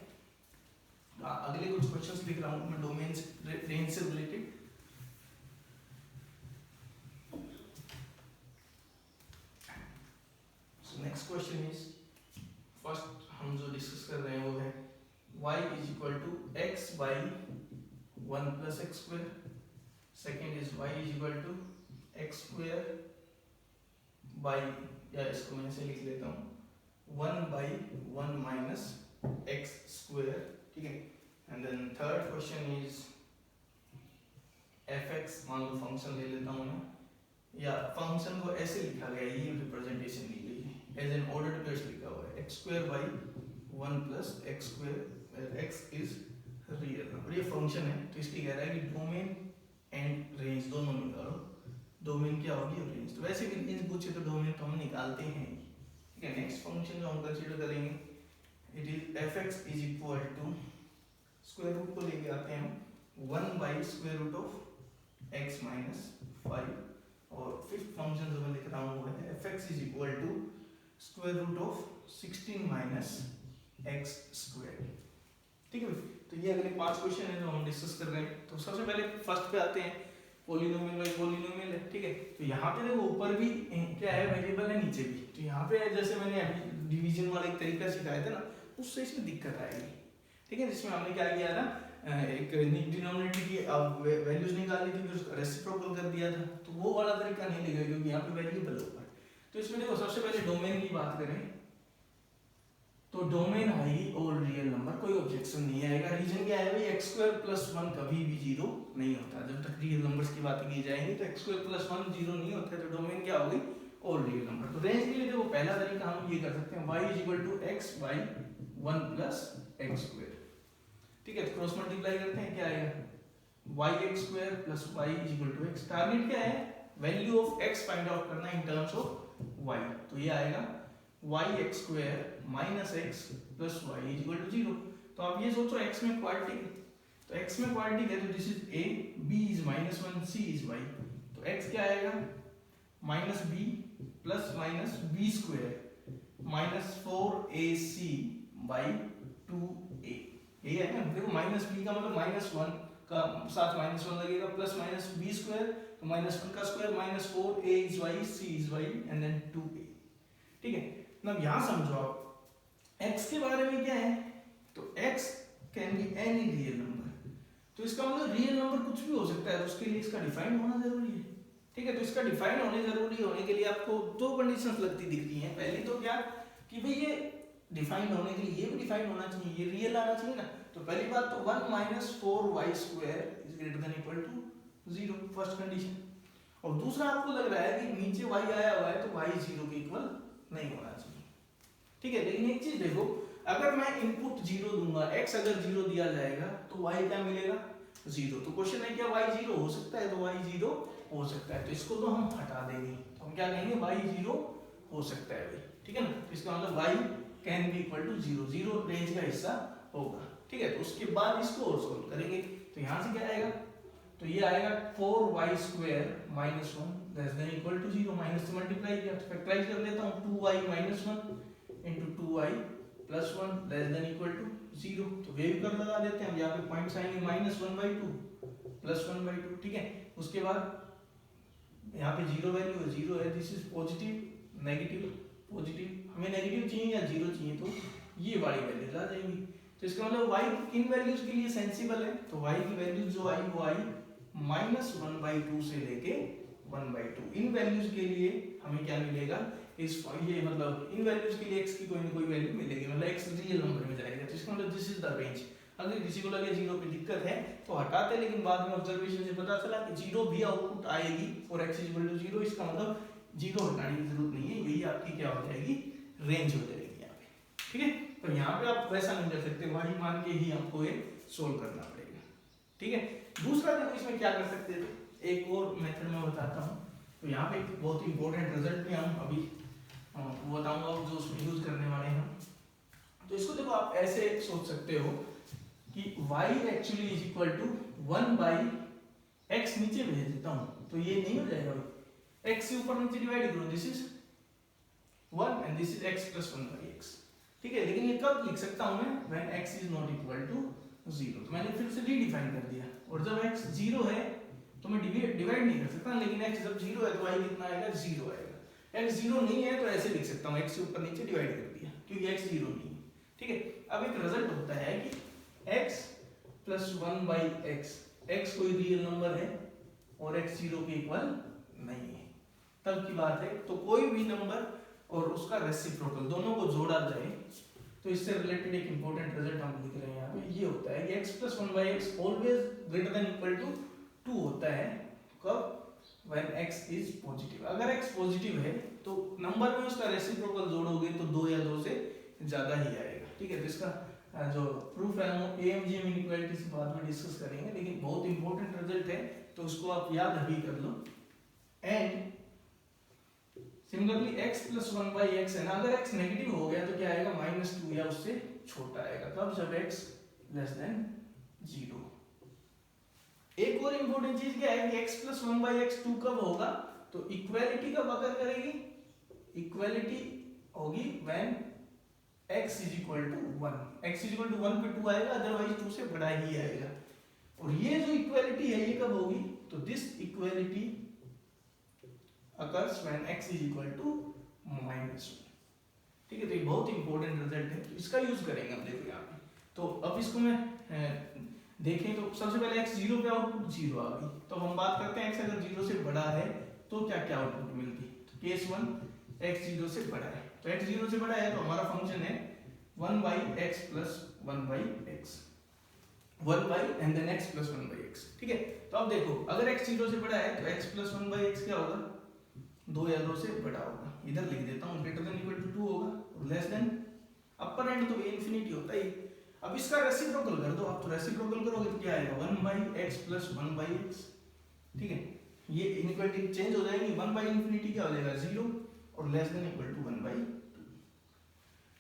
[SPEAKER 1] अगले कुछ क्वेश्चंस लिख रहा हूं मैं डोमेन रेंज से related. Next question is, first हम जो डिस्कस कर रहे हैं वो है y is equal to x by 1 plus x square, second is y is equal to x square by, या इसको मैं ऐसे लिख लेता हूँ 1 बाई 1 माइनस एक्स स्क्वायर, ठीक है। And then third question is fx, मान लो फंक्शन ले लेता हूँ मैं, या फंक्शन को ऐसे लिखा गया है, ये रिप्रेजेंटेशन दी गई है एज एन ऑर्डर्ड पेयर्स लिखा हुआ है x square by 1 plus x square, x is real number, ये फंक्शन है। तो इसलिए कह रहा है कि डोमेन एंड रेंज दोनों निकालो, डोमेन क्या होगी और रेंज, तो वैसे भी रेंज पूछे तो डोमेन तो हम निकालते हैं, ठीक है। नेक्स्ट फंक्शन जो हम कंसीडर करेंगे, it is fx is equal to, square root को लेके आते हैं हम 1 by square root of x minus 5, और फिफ्थ फंक्शन जो मैं लिख रहा हूँ वो है fx is equal to square root of 16 minus x square, ठीक है। तो ये अगले 5 क्वेश्चन है जो हम डिस्कस कर रहे हैं। तो सबसे पहले फर्स्ट पे आते हैं, पॉलिनोमियल बाई पॉलिनोमियल है, ठीक है। तो यहाँ पे देखो ऊपर भी क्या है, वेरिएबल है, नीचे भी, तो यहाँ पे जैसे मैंने अभी डिवीजन वाला एक तरीका सिखाया था ना, उससे इसमें दिक्कत आएगी, ठीक है। जिसमें हमने क्या किया था, एक डिनोमिनेटर की वैल्यूज निकाली थी, फिर उसका रेसिप्रोकल कर दिया था, तो वो वाला तरीका नहीं लगेगा, क्योंकि यहाँ पे वेरिएबल ऊपर। तो इसमें देखो सबसे पहले डोमेन की बात करें, तो डोमेन आएगी ऑल रियल नंबर, कोई ऑब्जेक्शन नहीं आएगा। रीजन क्या है भाई, एक्स स्क्वायर प्लस 1 कभी भी 0 नहीं होता, जब तक रियल नंबर्स की बात की जाएगी तो एक्स स्क्वायर प्लस 1 0 नहीं होता है, तो डोमेन क्या होगी, ऑल रियल नंबर। तो रेंज के लिए देखो पहला तरीका हम ये कर सकते हैं, y is equal to x by 1 plus x square, ठीक है। तो क्रॉस मल्टीप्लाई करते हैं, क्या आएगा y x square plus y is equal to x। Target क्या है, value of x find out करना इन टर्म्स ऑफ y, तो ये आएगा y x square minus x plus y is equal to 0। तो आप ये सोचो x में क्वाड्रेटिक है, तो x में क्वाड्रेटिक है तो this is a, b is -1, c is y, तो x क्या आएगा minus b plus minus b square minus 4ac by 2a, यही है ना। देखो माइनस b का मतलब -1 का साथ -1 लगेगा, प्लस माइनस b स्क्वायर, तो -1 का square minus 4a is y, c is y and then 2a, ठीक है। अब यहां समझो आप x के बारे में क्या है, तो x can be any real number, तो इसका मतलब रियल नंबर कुछ भी हो सकता है, तो उसके लिए इसका डिफाइन होना जरूरी है, ठीक है। तो इसका डिफाइन होने जरूरी होने के लिए आपको 2 कंडीशंस लगती दिख रही हैं। पहली तो क्या कि भाई ये डिफाइन होने के लिए ये भी डिफाइन होना चाहिए, ये रियल आना चाहिए ना। तो पहली बात तो 1 minus 4y square is greater than equal to 0, first condition. और दूसरा आपको लग रहा है कि नीचे y आया हुआ है तो y 0 के इक्वल नहीं होना चाहिए, ठीक है। लेकिन एक चीज देखो, अगर मैं इनपुट 0 दूंगा, x अगर 0 दिया जाएगा तो y क्या मिलेगा 0। तो क्वेश्चन है क्या y 0 हो सकता है, तो y 0 हो सकता है, तो इसको तो हम हटा देंगे, तो हम क्या कहेंगे y 0 हो सकता है भाई, ठीक है ना। तो इसका मतलब y can be equal to 0, 0 range का हिस्सा होगा, ठीक है। तो उसके बाद इसको और सोल्व करेंगे, तो यहाँ से क्या आएगा, तो ये आएगा 4y square minus 1 less than equal to 0, minus से मल्टीप्लाई किया तो फैक्टराइज कर लेता हूँ, 2y minus 1 into 2y plus 1 less than equal to 0, तो वेव कर लगा देते हैं हम, यहाँ पे पॉइंट्स आएंगे -1/2 प्लस 1/2, ठीक है। उसके बाद यहाँ पे 0 वैल्यू है, 0 है, this is positive negative positive, हमें नेगेटिव चाहिए या 0 चाहिए, तो ये वाली वैल्यूज आ जाएंगी। तो इसका मतलब y इन वैल्यूज के लिए सेंसिबल है, तो y की वैल्यूज जो आई वो आई -1/2 से लेके 1/2, इन वैल्यूज के लिए हमें क्या मिलेगा, इस ये मतलब इन वैल्यूज के लिए x की कोई ना कोई वैल्यू मिलेगी, मतलब x रियल नंबर में जाएगा, तो इसका मतलब दिस इज द रेंज। अगर किसी को लगे जीरो पे दिक्कत है तो हटाते, लेकिन बाद में ऑब्जर्वेशन से पता चला कि जीरो भी आउटपुट आएगी for x equal to zero, इसका मतलब जीरो हटाने की जरूरत नहीं है, यही आपकी क्या हो जाएगी, रेंज हो जाएगी यहाँ पे। ठीक है, तो यहाँ पे आप वैसा नहीं कर सकते, वही मान के ही आपको ये सोल्व करना पड़ेगा। ठीक है, दूसरा देखो इसमें क्या कर सकते थे, एक और मेथड मैं बताता हूँ। तो यहाँ पे एक बहुत इंपॉर्टेंट रिजल्ट भी हम अभी बताऊंगा जो उसमें यूज करने वाले हैं। तो इसको देखो आप ऐसे सोच सकते हो कि y actually is equal to 1 by x, नीचे भेज देता हूँ तो ये नहीं हो जाएगा, x से ऊपर नीचे डिवाइड करो, this is 1 and this is x plus 1 by x। ठीक है, लेकिन ये कब लिख सकता हूँ मैं, when x is not equal to 0। तो मैंने फिर से रीडिफाइन कर दिया, और जब x 0 है तो मैं डिवाइड नहीं कर सकता, लेकिन x जब 0 है तो y कितना आएगा, 0 आएगा। x 0 नहीं है तो ऐसे लिख सकता हूँ, x से ऊपर नीचे डिवाइड कर दिया, क्योंकि x 0 नहीं है। ठीक है, अब एक रिजल्ट होता है कि x plus 1 by x, x कोई रियल नंबर है और x 0 के इक्वल नहीं है, तब की बात है। तो कोई भी नंबर और उसका रेसिप्रोकल दोनों को जोड़ा जाए तो इससे रिलेटेड एक इंपॉर्टेंट रिजल्ट हम लिख रहे हैं यहाँ पे, ये होता है कि x plus 1 by x always greater than equal to 2 होता है, कब, when x is पॉजिटिव। अगर x पॉजिटिव है तो नंबर में उसका रेसिप्रोकल जोड़ोगे तो 2 या 2 से ज्यादा ही आएगा। ठीक है, तो इसका जो प्रूफ है हम AMGM इनइक्वालिटी से बाद में डिस्कस करेंगे, लेकिन बहुत इंपॉर्टेंट रिजल्ट है तो उसको आप याद अभी कर लो। And similarly x plus 1 by x है ना, अगर x नेगेटिव हो गया तो क्या आएगा, -2 या उससे छोटा आएगा, कब, जब x लेस देन 0। एक और इंपॉर्टेंट चीज क्या है कि x प्लस 1 बाई x 2 कब होगा, तो इक्वालिटी कब अगर करेगी, इक्वालिटी होगी when x is equal to 1, x is equal to 1 पे 2 आएगा, अदरवाइज 2 से बड़ा ही आएगा। और ये जो इक्वालिटी है ये कब होगी, तो this equality occurs when x is equal to -1। ठीक है, तो ये बहुत इंपॉर्टेंट रिजल्ट है, तो इसका यूज करेंगे हम। देखो यहाँ पे तो अब इसको मैं देखें तो सबसे पहले x 0 पे आउटपुट 0 आ गई, तो हम बात करते हैं x अगर 0 से बड़ा है तो क्या क्या आउटपुट मिलती। तो केस 1 x 0 से बड़ा है, तो x 0 से बड़ा है तो हमारा फंक्शन है 1 by x plus 1 by x, 1 by and then x plus 1 by x। ठीक है, तो अब देखो अगर x 0 से बड़ा है तो x प्लस 1 बाई x क्या होगा, 2 या 2 से बड़ा होगा, इधर लिख देता हूँ, ग्रेटर देन इक्वल टू 2 होगा, और लेस देन अपर एंड तो इन्फिनिटी होता है। अब इसका रेसिप्रोकल कर दो आप, तो रेसिप्रोकल करोगे तो क्या आएगा, 1 by x plus 1 by x। ठीक है, ये इनइक्वालिटी चेंज हो जाएगी, 1 बाई इन्फिनिटी क्या हो जाएगा, 0, और less than equal to 1 by 2।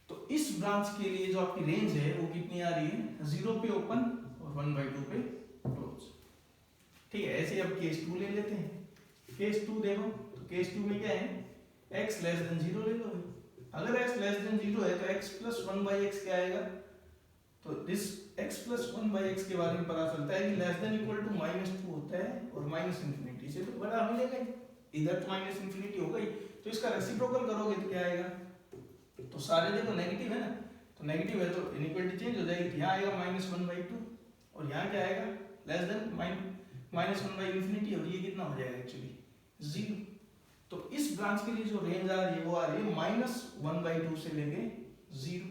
[SPEAKER 1] तो इस ब्रांच के लिए जो आपकी रेंज है वो कितनी आ रही है, 0 पे ओपन और 1 बाई 2 पे क्लोज। ठीक है, ऐसे अब केस 2 ले लेते हैं। केस 2 देखो, केस 2 में क्या है, x लेस देन 0 ले लो। अगर x लेस देन 0 है तो x प्लस 1 बाई x क्या आएगा, तो this x plus 1 by x के बारे में पता चलता है कि लेस देन इक्वल टू -2 होता है, और माइनस इन्फिनिटी से तो बड़ा मिलेगा, इधर तो माइनस इन्फिनिटी हो गई, तो इसका रेसिप्रोकल करोगे तो क्या आएगा, तो सारे देखो नेगेटिव है ना, तो नेगेटिव है तो इनइक्वालिटी चेंज हो जाएगी, तो यहाँ आएगा -1/2, और यहाँ क्या आएगा, लेस देन -1 बाई इन्फिनिटी, और ये कितना हो जाएगा एक्चुअली 0। तो इस ब्रांच के लिए जो रेंज आ रही है वो आ रही है -1/2 से लेके 0,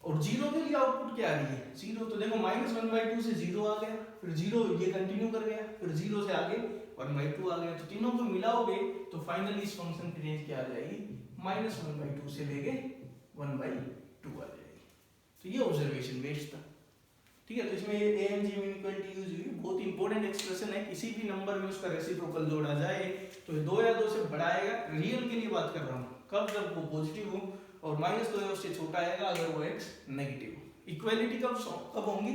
[SPEAKER 1] और 0 के लिए आउटपुट क्या आ रही है, 0। तो देखो -1/2 से 0 आ गया, फिर 0 ये कंटिन्यू कर गया, फिर 0 से आगे 1/2 आ गया, तो तीनों को मिलाओगे तो फाइनली इस फंक्शन की रेंज क्या आ जाएगी, -1/2 से लेके 1/2 आ जाएगी। तो ये ऑब्जर्वेशन बेस्ड था। ठीक है, तो इसमें ये AMGM इनइक्वालिटी यूज हुई, बहुत इंपॉर्टेंट एक्सप्रेशन है, किसी भी नंबर में उसका रेसिप्रोकल जोड़ा जाए तो 2 या 2 से बड़ा आएगा, रियल के लिए बात कर रहा हूँ, कब, जब वो पॉजिटिव हो, और -2 या उससे छोटा आएगा अगर वो x नेगेटिव हो। इक्वालिटी कब होंगी,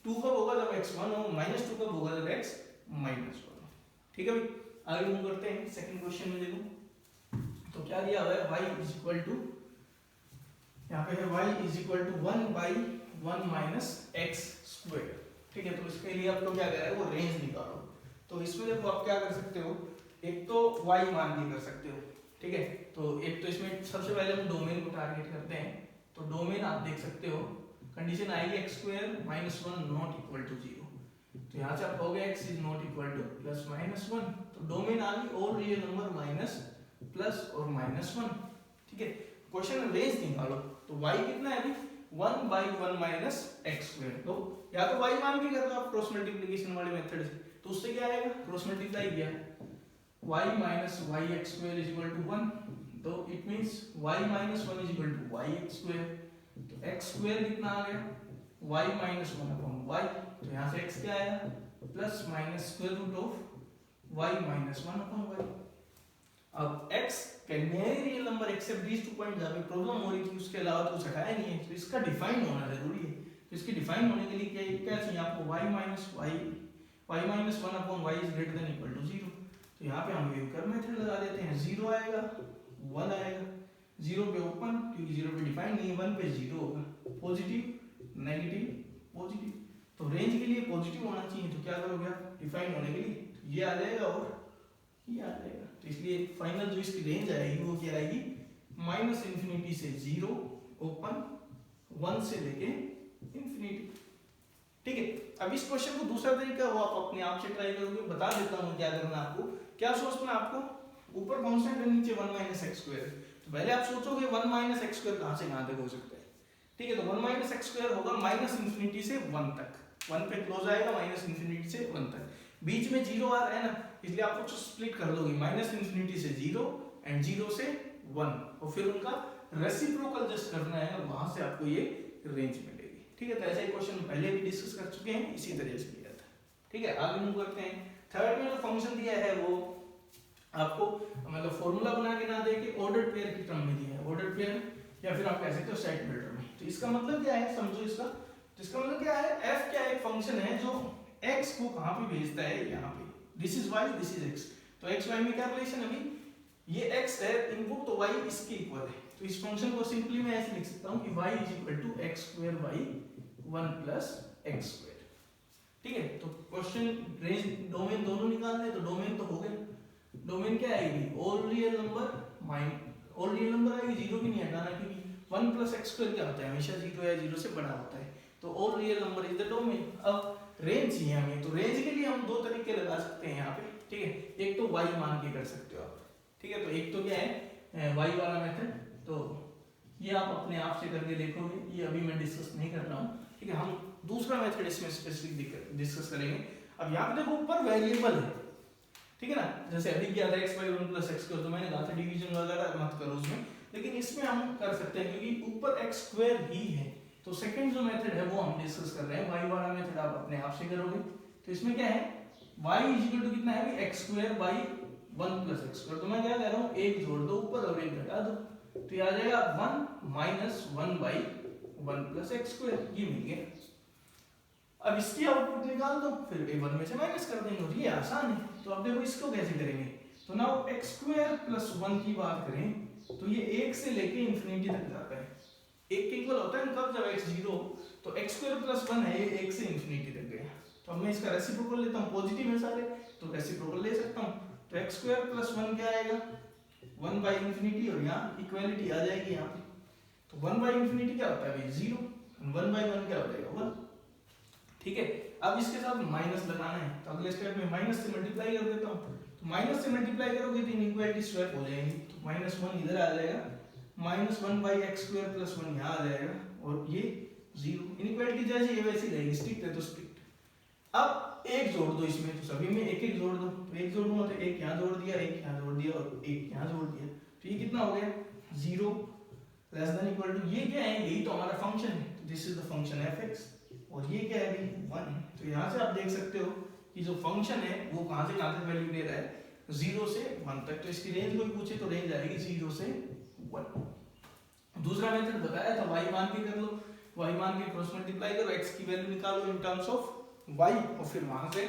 [SPEAKER 1] 2 कब होगा, जब x 1 हो, -2 कब होगा, जब x -1 हो। ठीक है भाई, आगे मूव करते हैं। सेकंड क्वेश्चन में देखो तो क्या दिया हुआ है, y इज इक्वल टू, यहाँ पे है y is equal to 1 by 1 minus x square. ठीक है, तो इसके लिए आपको क्या कह रहा है, वो रेंज निकालो। तो इसमें देखो आप क्या कर सकते हो, एक तो y मान के कर सकते हो। ठीक है, तो एक तो इसमें सबसे पहले हम डोमेन को टारगेट करते हैं, तो डोमेन आप देख सकते हो, कंडीशन आएगी x square -1 not equal to 0, तो यहाँ से आप कहोगे x is not equal to +-1, तो डोमेन आ गई और रियल नंबर माइनस प्लस और -1। ठीक है, क्वेश्चन रेंज निकालो, तो y कितना है अभी, 1/1 माइनस एक्स स्क्वायर। तो या तो y मान के कर दो आप क्रॉस मल्टीप्लिकेशन वाले मेथड से, तो उससे क्या आएगा, क्रॉस मल्टीप्लाई किया y minus y x square is equal to 1, तो it means y minus 1 is equal to y x square. तो एक्स स्क्वायर कितना आ गया, y माइनस 1 अपॉन वाई, तो यहाँ से x क्या आया, plus minus square root of y minus 1 upon y. अब x can be any real number except these 2 point, जहाँ पे प्रॉब्लम हो रही थी उसके अलावा तो कुछ हटाया नहीं है, तो इसका डिफाइन होना जरूरी है। तो इसके डिफाइन होने के लिए क्या चाहिए आपको, y minus 1 upon y is greater than equal to 0। तो यहाँ पे हम वेवकर मेथड लगा देते हैं, 0 आएगा 1 आएगा, 0 पे ओपन क्योंकि 0 पे डिफाइन नहीं है, 1 पे 0 होगा, पॉजिटिव नेगेटिव पॉजिटिव, तो रेंज के लिए पॉजिटिव होना चाहिए, तो क्या करोगे आप डिफाइन होने के लिए, तो ये आ जाएगा और ये आ जाएगा। तो इसलिए फाइनल जो इसकी रेंज आएगी वो क्या आएगी, माइनस इंफिनिटी से 0 ओपन 1 से लेके इंफिनिटी। ठीक है, अब इस क्वेश्चन को दूसरा तरीका वो आप अपने आप से ट्राई करोगे, बता देता हूँ क्या करना आपको। क्या सोचना आपको, ऊपर कांस्टेंट है नीचे 1 माइनस एक्स स्क्वायर, तो पहले आप सोचोगे 1 माइनस एक्स स्क्वायर कहाँ से कहाँ तक हो सकता है। ठीक है, तो 1 माइनस एक्स स्क्वायर होगा माइनस इंफिनिटी से 1 तक, 1 पे क्लोज आएगा, माइनस इंफिनिटी से 1 तक, बीच में 0 आ रहा है ना, इसलिए आप कुछ स्प्लिट कर दोगे, माइनस इंफिनिटी से 0 एंड 0 से 1, और फिर उनका रेसिप्रोकल जस्ट करना है, वहां से आपको ये रेंज मिलेगी। ठीक है, तो ऐसा ही क्वेश्चन पहले भी डिस्कस कर चुके हैं, इसी तरह से किया था। ठीक है, आगे मूव करते हैं। थर्ड में जो फंक्शन दिया है वो आपको मतलब फॉर्मूला बना के ना दे के ऑर्डर्ड पेयर की टर्म में दिया है, ऑर्डर्ड पेयर या फिर आप कह सकते हो सेट बिल्डर में। तो इसका मतलब क्या है, समझो इसका, तो इसका मतलब क्या है, f क्या एक फंक्शन है जो x को कहां पे भेजता है, यहाँ पे, this is y this is x, तो x y में क्या रिलेशन है अभी, ये x है इनपुट, तो y इसके इक्वल है, तो इस फंक्शन को सिंपली मैं ऐसे लिख सकता हूं कि y is equal to x square y 1 plus x square. ठीक है, तो क्वेश्चन रेंज डोमेन दोनों निकालने, तो डोमेन तो हो गए, डोमेन क्या आएगी, all real number all real number आएगी, जीरो भी नहीं हटाना क्योंकि 1 प्लस x स्क्वायर क्या होता है, हमेशा 0 या 0 से बड़ा होता है, तो all real number is the domain. अब रेंज चाहिए हमें, तो रेंज के लिए हम दो तरीके लगा सकते हैं यहाँ पे। ठीक है, एक तो y मान के कर सकते हो आप, ठीक है, तो एक तो क्या है y वाला मेथड, तो ये आप अपने आप से करके देखोगे, ये अभी मैं डिस्कस नहीं कर रहा हूँ। ठीक है, हम दूसरा मेथड इसमें स्पेसिफिक डिस्कस करेंगे। अब यहाँ पे देखो ऊपर वेरिएबल है, ठीक है ना, जैसे अभी क्या था x by 1 plus x square, तो मैंने कहा था डिवीजन वगैरह मत करो उसमें, लेकिन इसमें हम कर सकते हैं क्योंकि ऊपर x स्क्वायर ही है। तो सेकंड जो मेथड है वो हम डिस्कस कर रहे हैं, y वाला मेथड आप अपने आप से करोगे, तो इसमें क्या है, y इज इक्वल टू कितना है, x square by 1 plus x square, तो मैं क्या कह रहा हूँ, एक जोड़ दो ऊपर और एक घटा दो, तो ये आ जाएगा 1 minus 1 by 1 plus x square, ये मिल गया। अब इसकी आउटपुट निकाल दो, फिर a1 में से माइनस कर देंगे, और ये आसान है। तो अब देखो इसको कैसे करेंगे, तो नाउ x स्क्वायर प्लस 1 की बात करें तो ये 1 से लेके इंफिनिटी तक जाता है, 1 के इक्वल होता है कब, जब x 0, तो x स्क्वायर प्लस 1 है, ये 1 से इंफिनिटी तक गया। तो अब मैं इसका रेसिप्रोकल लेता हूँ, पॉजिटिव है सारे तो रेसिप्रोकल ले सकता हूँ, तो x स्क्वायर प्लस 1 क्या आएगा, 1 बाई इंफिनिटी, और यहाँ इक्वालिटी आ जाएगी यहाँ पे, तो 1 बाई इंफिनिटी क्या होता है भाई 0, 1 बाई 1 क्या हो जाएगा 1। ठीक है, अब इसके साथ माइनस लगाना है, तो अगले स्टेप में माइनस से मल्टीप्लाई कर देता हूँ, तो माइनस से मल्टीप्लाई करोगे तो इनइक्वालिटी स्वैप हो जाएगी, तो माइनस 1 इधर आ जाएगा, minus 1 by x square plus 1 यहाँ आ जाएगा, और ये 0, इनइक्वालिटी जैसी है वैसी रहेगी, स्ट्रिक्ट है तो स्ट्रिक्ट। अब एक जोड़ दो इसमें, तो सभी में एक एक जोड़ दो, तो एक जोड़ूंगा तो एक यहाँ जोड़ दिया, एक यहाँ जोड़ दिया और एक यहाँ जोड़ दिया, तो ये कितना हो गया 0 लेस देन इक्वल टू, ये क्या है, यही तो हमारा फंक्शन है, तो this is the function f(x), और ये क्या है अभी 1, तो यहाँ से आप देख सकते हो कि जो फंक्शन है वो कहाँ से कहाँ तक वैल्यू ले रहा है, 0 से 1 तक, तो इसकी रेंज कोई पूछे तो रेंज आएगी 0 से 1। दूसरा मेथड बताया था, y मान के कर लो, y मान के क्रॉस मल्टीप्लाई करो, x की वैल्यू निकालो इन टर्म्स ऑफ y, और फिर वहां से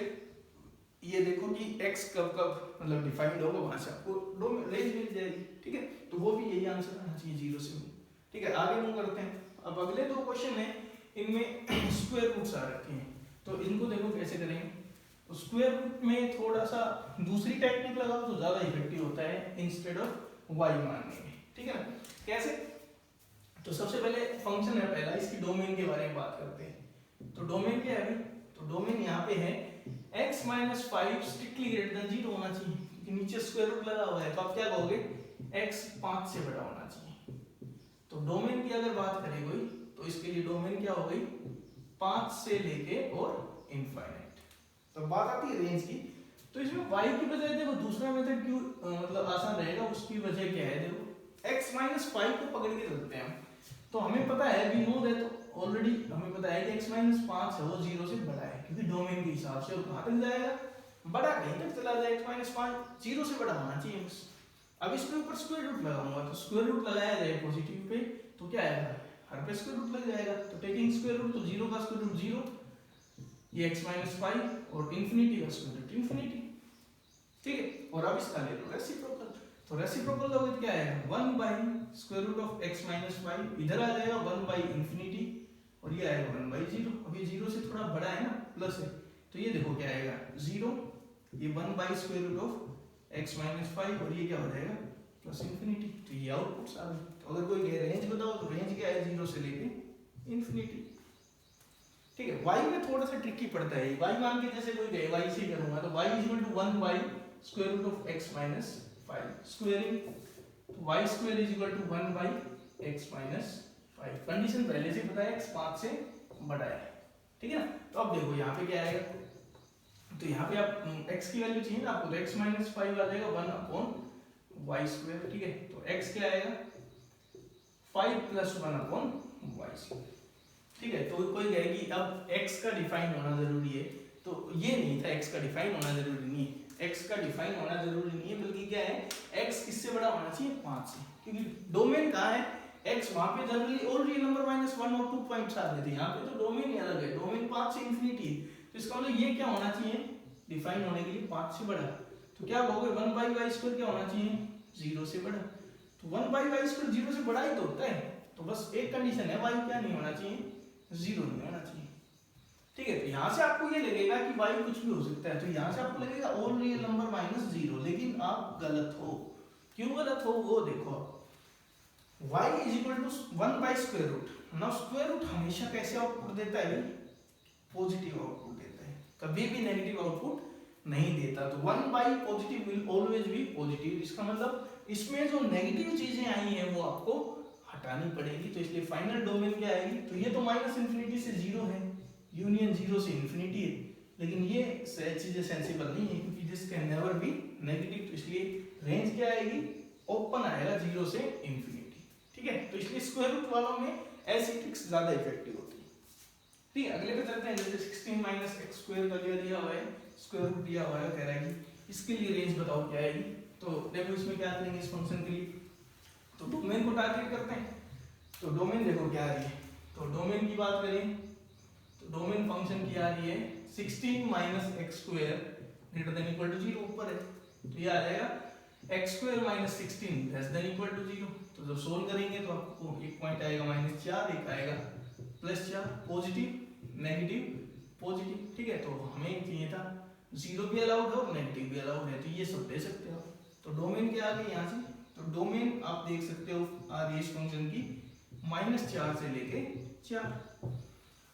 [SPEAKER 1] ये देखो कि x कब कब मतलब डिफाइंड होगा, वहां से आपको रेंज मिल जाएगी। ठीक है, तो वो भी यही आंसर आना चाहिए 0 से 1। ठीक है, आगे मूव करते हैं। अब अगले दो क्वेश्चन है, इनमें स्क्वायर रूट्स आ रखे हैं, तो इनको देखो कैसे करेंगे। तो स्क्वायर रूट में थोड़ा सा दूसरी टेक्निक लगाओ तो ज्यादा इफेक्टिव होता है इंस्टेड ऑफ y मानने में। ठीक है ना, कैसे, तो सबसे पहले फंक्शन है पहला, इसकी डोमेन के बारे में बात करते हैं। तो डोमेन क्या है अभी, तो डोमेन यहाँ पे है x minus 5 strictly greater than 0 होना चाहिए, क्योंकि नीचे स्क्वायर रूट लगा हुआ है, तो आप क्या कहोगे x 5 से बड़ा होना चाहिए। तो डोमेन की अगर बात करें कोई, तो तो इसके लिए डोमेन क्या हो गई 5 से लेके और इनफाइनाइट। तो बात आती है रेंज की, तो इसमें y की बजाय देखो दूसरा मेथड क्यों मतलब आसान रहेगा, उसकी वजह क्या है, देखो x माइनस 5 को पकड़ के रखते हैं हम, तो हमें पता है वी नो दैट ऑलरेडी हमें पता है कि x माइनस 5 है वो 0 से बड़ा है, क्योंकि डोमेन के हिसाब से वो कहाँ तक जाएगा, बड़ा कहीं तक चला जाए, x माइनस 5 0 से बड़ा होना चाहिए। अब इसके ऊपर स्क्वायर रूट लगाऊंगा, तो स्क्वायर रूट लगाया जाए पॉजिटिव पे तो क्या आएगा, हर पे स्क्वायर रूट लग जाएगा, तो टेकिंग स्क्वायर रूट, तो 0 का स्क्वायर रूट 0, ये x माइनस 5 और इंफिनिटी का स्क्वायर रूट इंफिनिटी, ठीक है। और अब इसका ले लो रेसिप्रोकल, तो रेसिप्रोकल लोगे तो क्या आएगा 1 by square root of x minus 5, इधर आ जाएगा 1 बाई इंफिनिटी और ये आएगा 1 बाई 0। अब ये 0 से थोड़ा बड़ा है ना, प्लस है, तो ये देखो क्या आएगा 0, ये 1 by square root of x minus 5 और ये क्या हो जाएगा प्लस इंफिनिटी। तो ये आउटपुट आ गए। तो अगर कोई रेंज बताओ तो रेंज क्या है 0 से लेके इंफिनिटी, ठीक है। y में थोड़ा सा ट्रिकी पड़ता है, y मान के जैसे कोई गए y से करूंगा तो y equal to 1 by square root of x minus 5 squaring, तो y square is equal to 1 by x minus 5। Condition पहले से पता है x 5 से बड़ा है, ठीक है ना। तो अब देखो यहाँ पे क्या आएगा, तो यहाँ पे आप x की वैल्यू चाहिए ना आपको, तो x माइनस 5 आ जाएगा 1 अपॉन y स्क्वायर, ठीक है। तो x क्या आएगा 5 प्लस 1 अपॉन y स्क्वायर, ठीक है। तो कोई कहेगी अब x का डिफाइन होना जरूरी है, तो ये नहीं था, x का डिफाइन होना जरूरी नहीं है, x का डिफाइन होना जरूरी नहीं है, बल्कि क्या है x किससे बड़ा होना चाहिए 5 से, क्योंकि डोमेन कहाँ है x, वहां पे जनरली और रियल नंबर -1 और 2 पॉइंट्स आ रहे थे, यहाँ पे तो डोमेन ही अलग है, डोमेन 5 से इंफिनिटी है, तो इसका मतलब ये क्या होना चाहिए डिफाइन होने के लिए 5 से बड़ा, तो क्या कहोगे 1 बाई वाई स्क्वायर क्या होना चाहिए 0 से बड़ा, तो 1 बाई वाई स्क्वायर 0 से बड़ा ही तो होता है, तो बस एक कंडीशन है y क्या नहीं होना चाहिए 0 नहीं होना चाहिए, ठीक है। तो यहाँ से आपको ये लगेगा कि y कुछ भी हो सकता है, तो यहाँ से आपको लगेगा ऑल रियल नंबर -0, लेकिन आप गलत हो। क्यों गलत हो वो देखो, y is equal to 1 by square root, now square root हमेशा कैसे आउटपुट देता है, पॉजिटिव आउटपुट देता है, कभी भी नेगेटिव आउटपुट नहीं देता, तो 1 by positive will always be positive, इसका मतलब इसमें जो नेगेटिव चीजें आई हैं वो आपको हटानी पड़ेगी, तो इसलिए फाइनल डोमेन क्या आएगी, तो ये तो माइनस इंफिनिटी से 0 है, यूनियन 0 से इंफिनिटी है, लेकिन ये चीजें सेंसिबल नहीं है क्योंकि this can never be negative, तो इसलिए रेंज क्या आएगी ओपन आएगा 0 से इंफिनिटी, ठीक है। तो इसलिए स्क्वायर रूट वालों में ऐसी ट्रिक्स ज्यादा इफेक्टिव होती है, ठीक है। अगले पे चलते हैं, जैसे 16 माइनस एक्स स्क्वायर का दिया हुआ है, स्क्वायर रूट दिया हुआ है, कह रहा है कि इसके लिए रेंज बताओ क्या आएगी, तो देखो इसमें क्या करेंगे इस फंक्शन के लिए, तो डोमेन को टारगेट करते हैं, तो डोमेन देखो क्या आ रही है, तो डोमेन की बात करें तो डोमेन फंक्शन की आ रही है 16 minus x square greater than equal to 0 ऊपर है, तो ये आ जाएगा x square minus 16 less than equal to 0, तो जब सोल्व करेंगे तो आपको एक पॉइंट आएगा -4, एक आएगा +4, पॉजिटिव नेगेटिव पॉजिटिव, ठीक है। तो हमें चाहिए था 0 भी अलाउड है और नेगेटिव भी अलाउड है, तो ये सब दे सकते हो। तो डोमेन क्या आ गई यहाँ से, तो डोमेन आप देख सकते हो आ रही है इस फंक्शन की -4 से लेके 4।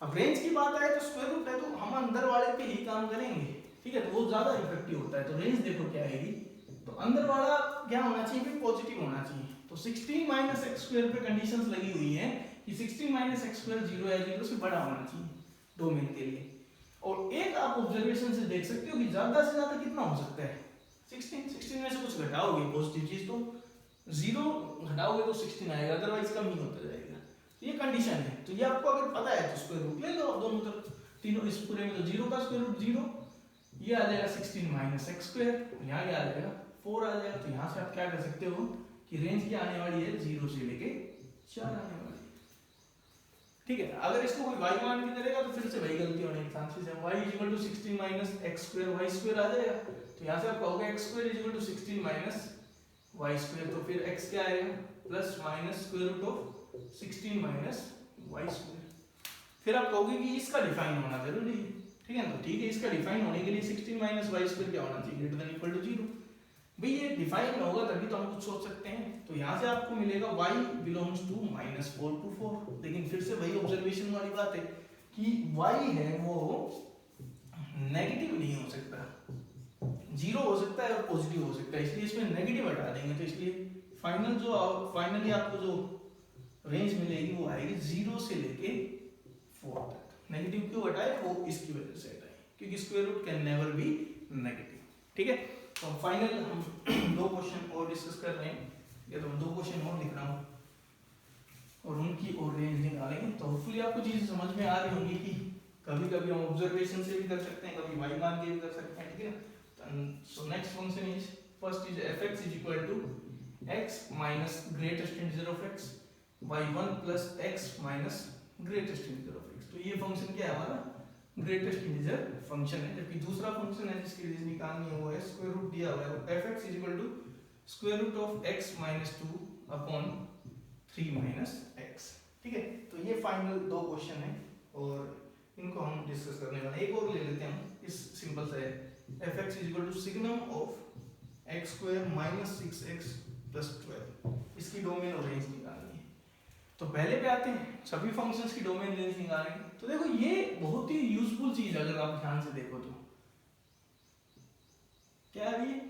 [SPEAKER 1] अब रेंज की बात आए तो स्क्वायर रूट है, तो हम अंदर वाले पे ही काम करेंगे, ठीक है, तो वो ज्यादा इफेक्टिव होता है। तो रेंज देखो क्या आएगी, तो अंदर वाला क्या होना चाहिए भी पॉजिटिव होना चाहिए, तो 16 माइनस एक्स स्क्वायर पे कंडीशंस लगी हुई हैं कि 16 माइनस एक्स स्क्वायर 0 है, 0 से बड़ा होना चाहिए डोमेन के लिए। और एक आप ऑब्जर्वेशन से देख सकते हो कि ज्यादा से ज्यादा कितना हो सकता है 16 में से कुछ घटाओगे पॉजिटिव चीज तो 0 घटाओगे तो 16 आएगा, अदरवाइज कम ही होता जाएगा, ये कंडीशन है। तो ये आपको अगर पता है तो स्क्वायर रूट ले लो आप दोनों तरफ, तीनों इस पूरे में, तो 0 का स्क्वायर रूट 0, ये आ जाएगा 16 माइनस एक्स स्क्वायर, यहाँ क्या आ जाएगा 4 आ जाएगा। तो यहाँ से आप क्या कर सकते हो कि रेंज क्या आने वाली है 0 से लेके 4 आने वाली है, ठीक है। अगर इसको कोई y मान के करेगा तो फिर से वही गलती होने के चांसेस है, y is equal to 16 minus x square y square आ जाएगा, तो यहाँ से आप कहोगे x square is equal to 16 minus y square, तो फिर x क्या आएगा plus minus square root of 16 minus y square. फिर आप कहोगे कि इसका डिफाइन होना जरूरी है, ठीक है, तो ठीक है, इसका डिफाइन होने के लिए 16 माइनस वाई स्क्वायर क्या होना चाहिए ग्रेटर देन इक्वल टू 0, भाई ये डिफाइन होगा तभी तो हम कुछ सोच सकते हैं। तो यहाँ से आपको मिलेगा y बिलोंग्स टू -4 to 4, लेकिन फिर से वही ऑब्जर्वेशन वाली बात है कि y है वो नेगेटिव नहीं हो सकता, 0 हो सकता है और पॉजिटिव हो सकता है, इसलिए इसमें नेगेटिव हटा देंगे, तो इसलिए फाइनली आपको जो रेंज मिलेगी वो आएगी 0 से लेके 4 तक। नेगेटिव क्यों हटाए, वो इसकी वजह से हटाए क्योंकि square root can never be negative. ठीक है, तो फाइनल हम 2 क्वेश्चन और डिस्कस कर रहे हैं, या तो मैं 2 क्वेश्चन और लिख रहा हूँ और उनकी और रेंज निकालेंगे। तो होपफुली आपको चीजें समझ में आ रही होंगी कि कभी कभी हम ऑब्जर्वेशन से भी कर सकते हैं, कभी वाई मान के भी कर सकते हैं। ठीक है, so next function is first is fx is equal to x minus greatest integer of x y1 plus x minus greatest integer of x। तो ये फंक्शन क्या है हमारा, ग्रेटेस्ट इंटीजर फंक्शन है। जबकि दूसरा फंक्शन है जिसकी रेंज निकालनी है वो है स्क्वायर रूट दिया हुआ है fx is equal to square root of x minus 2 upon 3 minus x। ठीक है, तो ये फाइनल 2 क्वेश्चन है और इनको हम डिस्कस करने वाले हैं। एक और ले लेते हैं हम, इस सिंपल सा है fx is equal to signum of x square minus 6x plus 12। इसकी डोमेन और रेंज निकालनी है। तो पहले पे आते हैं, सभी फंक्शंस की डोमेन रेंज निकालेंगे। तो देखो ये बहुत ही यूजफुल चीज है, अगर आप ध्यान से देखो तो क्या है ये,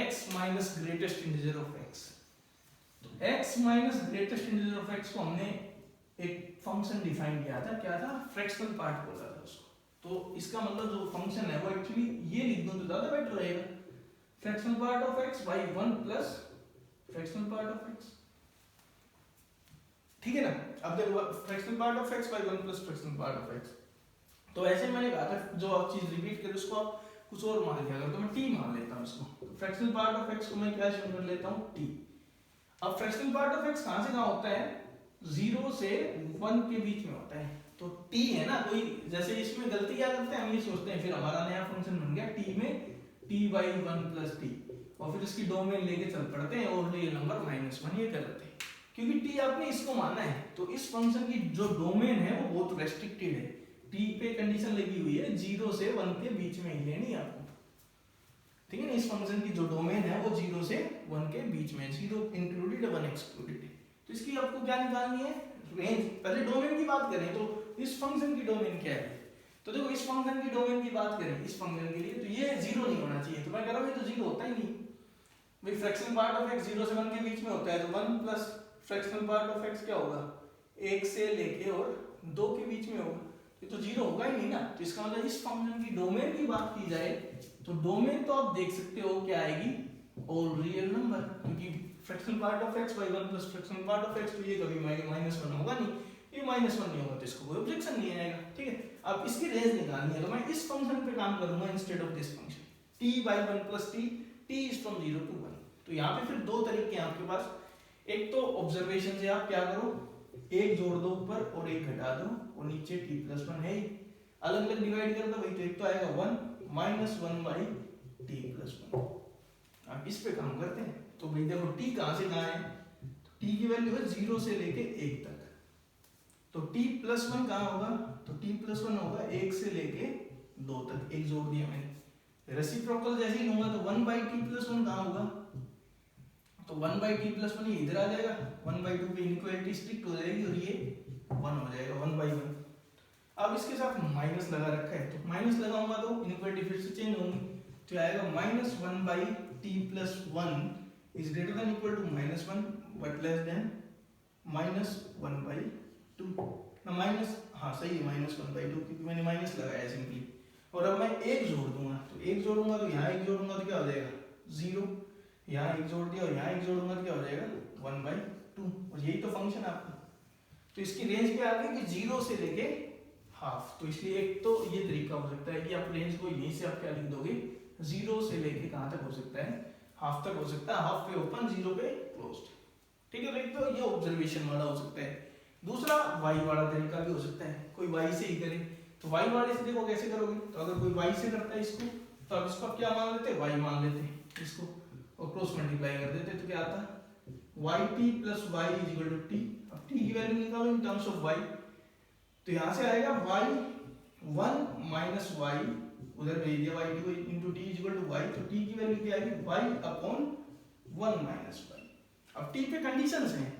[SPEAKER 1] x minus greatest integer of x। तो x minus greatest integer of x को हमने एक फंक्शन डिफाइन किया था, क्या था, फ्रैक्शनल पार्ट बोला था उसको। तो इसका मतलब जो फंक्शन है वो एक्चुअली ये लिख दूं तो ज्यादा बेटर रहेगा, fractional part of x by 1 plus fractional part of x। ठीक है ना, अब देखो fractional part of x by 1 plus fractional part of x। तो ऐसे मैंने कहा था जो आप चीज रिपीट करें उसको आप कुछ और मान लिया करो। तो मैं t मान लेता हूं इसको। तो फ्रैक्शनल पार्ट ऑफ x को मैं क्या शो कर लेता हूं, t। अब फ्रैक्शनल पार्ट ऑफ x कहां से कहां होता है, 0 से 1 के बीच में होता है। तो t है ना, कोई जैसे इसमें गलती क्या करते हैं हम ये सोचते हैं, फिर हमारा नया फंक्शन बन गया t में t by 1 plus t, और फिर इसकी डोमेन लेके चल पड़ते हैं और रियल नंबर -1 ये कर लेते हैं क्योंकि t आपने इसको माना है। तो इस फंक्शन की जो डोमेन है वो बहुत रेस्ट्रिक्टेड है, t पे कंडीशन लगी हुई है 0 से 1 के बीच में ही लेनी है आपको। ठीक है ना, इस फंक्शन की जो डोमेन है वो 0 से 1 के बीच में, 0 इंक्लूडेड 1 एक्सक्लूडेड। तो इसकी आपको क्या निकालनी है, रेंज। पहले डोमेन की बात करें तो इस फंक्शन की डोमेन क्या है। तो देखो इस फंक्शन की डोमेन की बात करें इस फंक्शन के लिए, तो ये 0 नहीं होना चाहिए। तो मैं कह रहा हूं ये तो 0 होता ही नहीं भाई। फ्रैक्शनल पार्ट ऑफ x 0 से 1 के बीच में होता है, तो 1 plus fractional part of x क्या होगा, 1 से लेके और 2 के बीच में होगा। ये तो 0 होगा ही नहीं ना। तो इसका मतलब इस फंक्शन की डोमेन की बात की जाए तो डोमेन तो आप देख सकते हो क्या आएगी, ऑल रियल नंबर, क्योंकि fractional part of x by 1 plus fractional part of x, तो ये कभी -1 होगा नहीं, ये -1 नहीं होगा तो इसको कोई ऑब्जेक्शन नहीं आएगा। ठीक है, अब इसकी रेंज निकालनी है तो मैं इस फंक्शन पे काम करूंगा instead of this function t by 1 plus t, t is from 0 to 1। तो यहाँ पे फिर 2 तरीके हैं आपके पास। एक तो ऑब्जर्वेशन से आप क्या करो, एक जोड़ दो ऊपर और एक घटा दो और नीचे t+1 है, अलग अलग डिवाइड कर दो भाई। तो एक तो आएगा 1 -1 by t+1। अब इस पे काम करते हैं। तो भाई देखो t कहां से कहां है, t की वैल्यू है 0 से लेके 1 तक। तो t+1 कहां होगा, तो t+1 होगा 1 से लेके 2 तक, एक जोड़ दिया मैंने। रेसिप्रोकल जैसे ही लूंगा तो 1 by t+1 कहां होगा, तो 1 by t+1 ये इधर आ जाएगा, 1 by 2 पे इनइक्वालिटी स्ट्रिक्ट हो जाएगी और ये 1 हो जाएगा 1 by 1। अब इसके साथ माइनस लगा रखा है, तो माइनस लगाऊंगा तो इनइक्वालिटी फिर से चेंज होंगी। तो आएगा -1 by t+1 is greater than equal to -1 but less than -1 by 2 ना माइनस, हाँ सही है -1 by 2 क्योंकि मैंने माइनस लगाया सिंपली। और अब मैं एक जोड़ दूंगा, तो एक जोड़ूंगा तो यहाँ एक जोड़ूंगा तो क्या हो जाएगा 0, यहाँ एक जोड़ दिया और यहाँ एक जोड़ूंगा तो क्या हो जाएगा 1 by 2। और यही तो फंक्शन आपका। तो इसकी रेंज क्या आ गई कि 0 से लेके हाफ। तो इसलिए एक तो ये तरीका हो सकता है कि आप रेंज को यहीं से आप क्या लिख दोगे, 0 से लेके कहाँ तक हो सकता है, हाफ तक हो सकता है, हाफ पे ओपन 0 पे क्लोज्ड। ठीक है, तो एक तो ये ऑब्जर्वेशन वाला हो सकता है। दूसरा वाई वाला तरीका भी हो सकता है, कोई वाई से ही करे। तो वाई वाले से देखो कैसे करोगे, तो अगर कोई वाई से करता है इसको तो आप इसको क्या मान लेते हैं, वाई मान लेते हैं इसको और क्रॉस मल्टीप्लाई कर देते हैं। तो क्या आता है yt plus y is equal to t। अब t की वैल्यू निकालो इन टर्म्स ऑफ y। तो यहाँ से आएगा y1 minus y, उधर भेज दिया y2 को into t is equal to y। तो t की वैल्यू क्या आएगी y upon 1 minus y। अब t पे कंडीशंस हैं,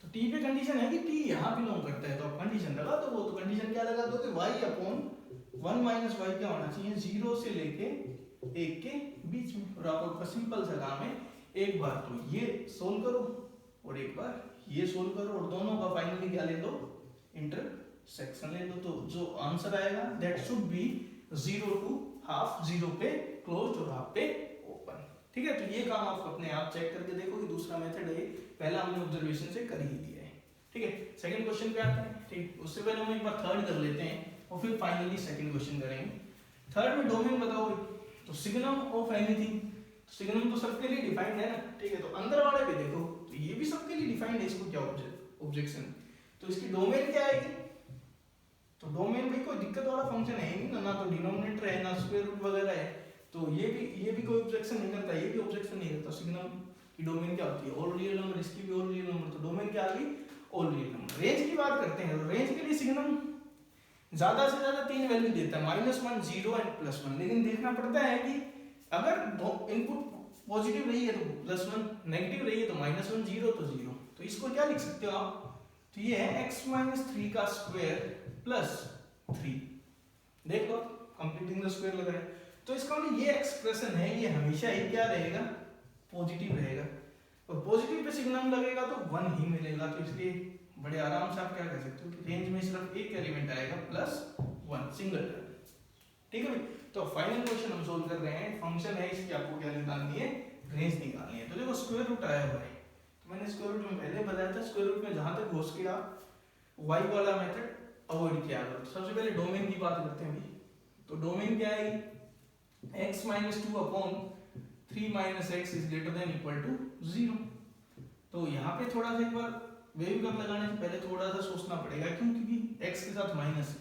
[SPEAKER 1] तो t पे कंडीशन है कि t यहाँ बिलोंग करता है, तो आप कंडीशन लगा दो। वो तो कंडीशन क्या लगा दोगे, y अपॉन 1 माइनस y क्या होना चाहिए 0 से लेके 1 के बीच में। और आपका सिंपल सा काम है, एक बार तो ये सोल्व करो और एक बार ये सोल्व करो और दोनों का फाइनली क्या ले लो, इंटरसेक्शन ले लो। तो जो आंसर आएगा that should be 0 to half, 0 पे क्लोज और हाफ पे ओपन। ठीक है, तो ये काम आप अपने आप चेक करके देखो कि दूसरा मेथड है, पहला हमने ऑब्जर्वेशन से कर ही दिया है। ठीक है, सेकंड क्वेश्चन पे आते हैं। ठीक, उससे पहले हम एक बार थर्ड कर लेते हैं और फिर फाइनली सेकंड क्वेश्चन करेंगे। थर्ड में डोमेन बताओ, तो सिग्नम ऑफ एनीथिंग, सिग्नम तो सबके लिए डिफाइंड है ना। ठीक है, तो अंदर वाले पे देखो तो ये भी सबके लिए डिफाइंड है, इसको क्या ऑब्जेक्शन, तो इसकी डोमेन क्या आएगी, तो डोमेन भी कोई दिक्कत वाला फंक्शन है ही नहीं ना, तो डिनोमिनेटर है ना स्क्वायर रूट वगैरह है, तो ये भी कोई ऑब्जेक्शन नहीं करता, ये भी ऑब्जेक्शन नहीं करता। सिग्नम की डोमेन क्या होती है, ऑल रियल नंबर, इसकी भी ऑल रियल नंबर, तो डोमेन क्या आ गई, ऑल रियल नंबर। रेंज की बात करते हैं, तो रेंज के लिए सिग्नम ज्यादा से ज्यादा 3 वैल्यू देता है, -1, 0 एंड +1, लेकिन देखना पड़ता है कि अगर दो इनपुट पॉजिटिव रही है तो +1, नेगेटिव रही है तो -1, 0 तो 0। तो इसको क्या लिख सकते हो आप, तो ये है x-3 का स्क्वायर +3। देख लो कंप्लीटिंग द स्क्वायर लगा है, तो इसका मतलब ये एक्सप्रेशन है, ये हमेशा ही क्या रहेगा, पॉजिटिव रहेगा, और पॉजिटिव पे सिग्नम लगेगा तो 1 ही मिलेगा। तो इसलिए बड़े आराम से आप क्या कह सकते हो कि रेंज में सिर्फ एक एलिमेंट आएगा +1 सिंगल टर्म। ठीक है भाई, तो फाइनल क्वेश्चन हम सोल्व कर रहे हैं, फंक्शन है इसकी, आपको क्या निकालनी है, रेंज निकालनी है। तो देखो स्क्वायर रूट आया हुआ है, तो मैंने स्क्वायर रूट में पहले बताया था, स्क्वायर रूट में जहां तक हो सके आप y वाला मेथड अवॉइड किया करो। तो सबसे पहले डोमेन की बात करते हैं भाई, तो डोमेन क्या है, x - 2 upon 3 - x is greater than equal to 0। तो यहाँ पे थोड़ा सा एक बार वेव कट लगाने से पहले थोड़ा सा सोचना पड़ेगा, क्यों, क्योंकि x के साथ माइनस है,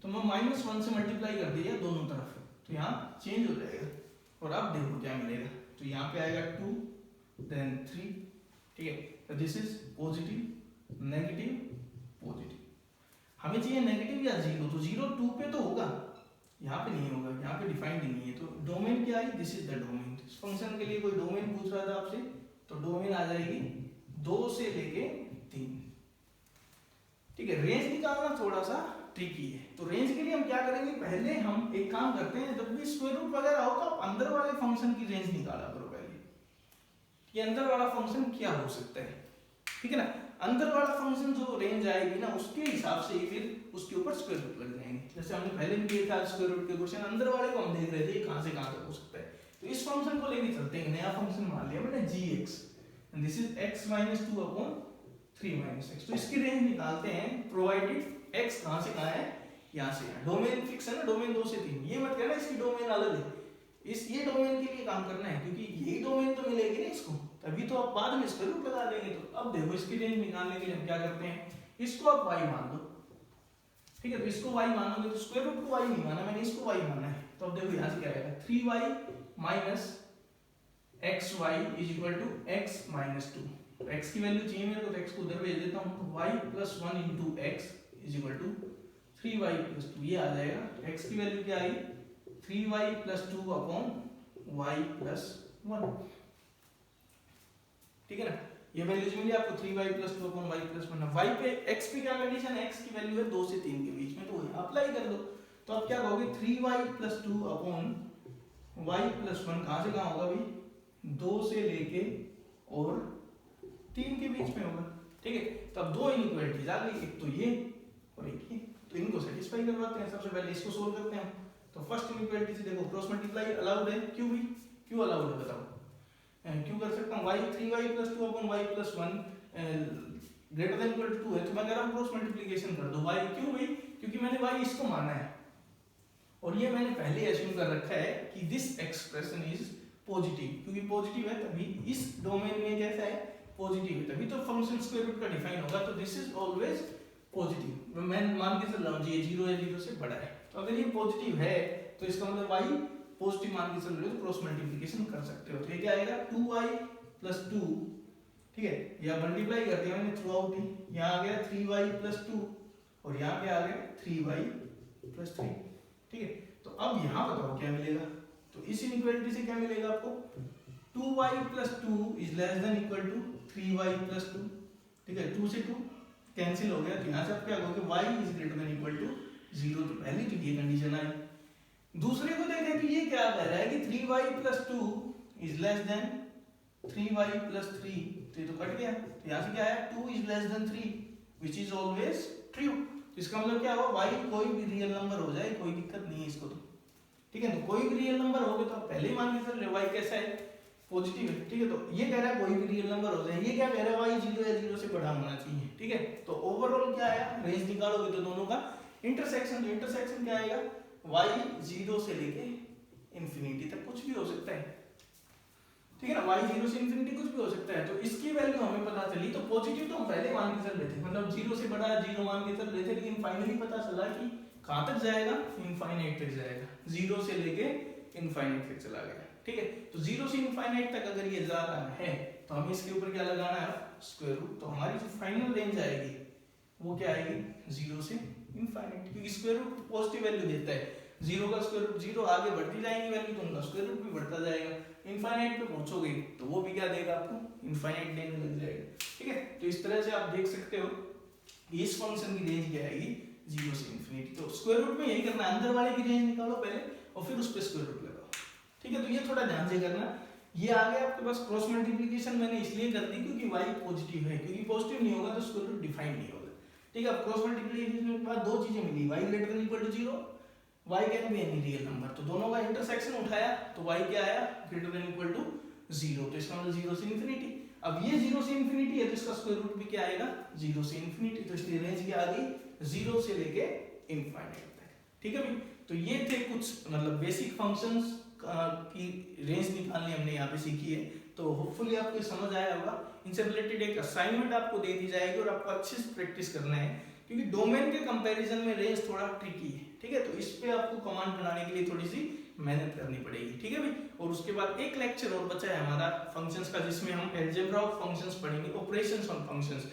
[SPEAKER 1] तो मैं -1 से मल्टीप्लाई कर दिया दोनों तरफ, तो यहाँ चेंज हो जाएगा, और अब देखो क्या मिलेगा, तो यहाँ पे आएगा 2 देन 3। ठीक है, तो this is positive, negative, positive. हमें चाहिए नेगेटिव या 0, तो 0 2 पे तो होगा, यहाँ पे नहीं होगा, यहाँ पे डिफाइंड नहीं है। तो डोमेन क्या है, दिस इज द डोमेन। इस फंक्शन के लिए कोई डोमेन पूछ रहा था आपसे, तो डोमेन आ जाएगी 2 से लेके 3। ठीक है, रेंज निकालना थोड़ा सा ट्रिकी है, तो रेंज के लिए हम क्या करेंगे, पहले हम एक काम करते हैं, जब भी स्क्वायर रूट वगैरह हो तो आप अंदर वाले फंक्शन की रेंज निकाला करो पहले, ये अंदर वाला फंक्शन क्या हो सकता है। ठीक है ना, अंदर वाला फंक्शन जो रेंज आएगी ना, उसके हिसाब से ही फिर उसके ऊपर स्क्वायर रूट लग जाएंगे। जैसे हमने पहले भी किया था स्क्वायर रूट के क्वेश्चन, अंदर वाले को हम देख रहे थे कहां से कहां तक हो सकता है। तो इस फंक्शन को लेके चलते हैं, नया फंक्शन मान लिया मैंने gx, and this is x - 2 upon 3 - x। तो इसकी रेंज निकालते हैं, प्रोवाइडेड x कहां से कहां है, यहां से यहां। डोमेन फिक्स है ना, डोमेन 2 से 3, ये मत कहना इसकी डोमेन अलग है, इस ये डोमेन के लिए काम करना है, क्योंकि यही डोमेन तो मिलेगी ना इसको, तभी तो आप बाद में स्क्वायर रूट लगा देंगे। तो अब देखो इसकी रेंज निकालने के लिए हम क्या करते हैं, इसको आप y मान लो। ठीक है, तो इसको y मानोगे तो स्क्वायर रूट को y नहीं माना मैंने, इसको y माना है। तो अब देखो यहां से क्या आएगा, 3y - xy = x - 2। तो x की वैल्यू चाहिए मेरे को, तो x को उधर भेज देता हूं, तो y + 1 * x = 3y + 2, ये आ जाएगा। तो x की वैल्यू क्या आई, 3y + 2 अपॉन y + 1। ठीक है ना, ये वैल्यूज मिली आपको, 3y + 2 अपॉन y + 1। y पे x पे क्या कंडीशन है, x की वैल्यू है 2 से 3 के बीच में, तो वही अप्लाई कर दो। तो आप क्या कहोगे, 3y + 2 अपॉन y + 1 कहां से कहां होगा भाई, 2 से लेके और 3 के बीच में होगा। ठीक है, तो अब दो इनइक्वालिटीज आ गई, एक तो ये और एक ये, तो इनको सेटिस्फाई करवाते हैं। सबसे पहले इसको सोल्व करते हैं। तो फर्स्ट इनइक्वालिटी से देखो, क्रॉस मल्टीप्लाई अलाउड है, क्यों भी, क्यों अलाउड है बताओ, क्यों कर सकता हूं, y 3y + 2 upon y + 1 greater than equal to 2 है, तो मैं कह रहा हूं क्रॉस मल्टीप्लिकेशन कर दो y। क्यों भाई, क्योंकि मैंने y इसको माना है, और ये मैंने पहले एज्यूम कर रखा है कि दिस एक्सप्रेशन इज पॉजिटिव, क्योंकि पॉजिटिव है तभी इस डोमेन में कैसा है, पॉजिटिव है, तभी तो फंक्शन स्क्वायर रूट का डिफाइन होगा। तो दिस इज ऑलवेज पॉजिटिव, मैं मान के चल रहा हूं ये 0 है, 0 से बड़ा है। तो अगर ये पॉजिटिव है तो इसका मतलब y पॉजिटिव मान के चल रहे हो, तो क्रॉस मल्टीप्लिकेशन कर सकते हो। तो ये क्या आएगा, 2y + 2। ठीक है, या मल्टीप्लाई कर दिया मैंने थ्रू आउट ही, यहाँ आ गया 3y + 2 और यहाँ पे आ गया 3y + 3। ठीक है, तो अब यहाँ बताओ क्या मिलेगा, तो इस इनइक्वालिटी से क्या मिलेगा आपको, 2y + 2 < = 3y + 2। ठीक है, 2 से 2 कैंसिल हो गया, तो यहाँ से आप क्या कहोगे, y > 0। तो पहली तो ये कंडीशन आई। दूसरे को देखें कि ये क्या कह रहा है कि 3y + 2 < 3y प्लस 3, तो ये तो कट गया, तो यहाँ से क्या आया 2 is less than 3 which is always true. इसका मतलब क्या हुआ y कोई भी रियल नंबर हो जाए कोई दिक्कत नहीं है इसको तो, ठीक है। तो कोई भी रियल नंबर हो गया तो आप पहले ही मान के चल रहे y कैसा है, पॉजिटिव है, ठीक है। तो ये कह रहा है कोई भी रियल नंबर हो जाए, ये क्या कह रहा है y 0 या 0 से बड़ा होना चाहिए, ठीक है। तो ओवरऑल क्या आया, रेंज निकालोगे तो दोनों का इंटरसेक्शन, तो इंटरसेक्शन क्या आएगा y 0 से लेके इंफिनिटी तक कुछ भी हो सकता है, ठीक है ना। y 0 से इंफिनिटी कुछ भी हो सकता है, तो इसकी वैल्यू हमें पता चली। तो पॉजिटिव तो हम पहले मान के चल रहे थे, मतलब 0 से बड़ा 0 मान के चल रहे थे, लेकिन फाइनली पता चला कि कहां तक जाएगा, इनफाइनाइट तक जाएगा, 0 से लेके इनफाइनाइट तक चला गया, ठीक है। तो 0 से इनफाइनाइट तक अगर ये जा रहा है तो हमें इसके ऊपर क्या लगाना है, स्क्वायर रूट। तो हमारी जो फाइनल रेंज आएगी वो क्या आएगी, 0 से इनफाइनाइट, क्योंकि स्क्वायर रूट पॉजिटिव वैल्यू देता है, 0 का स्क्वायर रूट 0, आगे बढ़ती जाएंगी वैल्यू तो उनका स्क्वायर रूट भी बढ़ता जाएगा, इनफाइनाइट पे पहुंचोगे तो वो भी क्या देगा आपको, इनफाइनाइट देने लग जाएगा, ठीक है। तो इस तरह से आप देख सकते हो इस फंक्शन की रेंज क्या आएगी, 0 से इंफिनिटी। तो स्क्वायर रूट में यही करना है, अंदर वाले की रेंज निकालो पहले और फिर उस पे स्क्वायर रूट लगाओ, ठीक है। तो ये थोड़ा ध्यान से करना। ये आ गया आपके पास क्रॉस मल्टीप्लिकेशन, मैंने इसलिए कर दी क्योंकि y पॉजिटिव है, क्योंकि पॉजिटिव नहीं होगा तो स्क्वायर रूट डिफाइन नहीं होगा, ठीक है। अब क्रॉस मल्टीप्लिकेशन के बाद दो चीजें मिली, y greater than equal to 0, y can be any real number, तो दोनों का इंटरसेक्शन उठाया तो y क्या आया, ग्रेटर देन इक्वल टू 0, तो इसका मतलब 0 से इंफिनिटी। अब ये 0 से इंफिनिटी है तो इसका स्क्वायर रूट भी क्या आएगा, 0 से इंफिनिटी, तो इसकी रेंज क्या आ गई, 0 से लेके इनफाइनाइट तक, ठीक है भाई। तो ये थे कुछ मतलब बेसिक फंक्शंस की रेंज निकालनी हमने यहाँ पे सीखी है, तो होपफुली आपको समझ आया होगा। इनसे रिलेटेड एक असाइनमेंट आपको दे दी जाएगी और आपको अच्छे से प्रैक्टिस करना है, क्योंकि डोमेन के कंपैरिजन में रेंज थोड़ा ट्रिकी है, ठीक है। तो इस पे आपको कमांड बनाने के लिए थोड़ी सी मेहनत करनी पड़ेगी, ठीक है भाई। और उसके बाद एक लेक्चर और बचा है हमारा फंक्शंस का, जिसमें हम अलजेब्रा ऑफ फंक्शंस पढ़ेंगे, ऑपरेशंस ऑन फंक्शंस,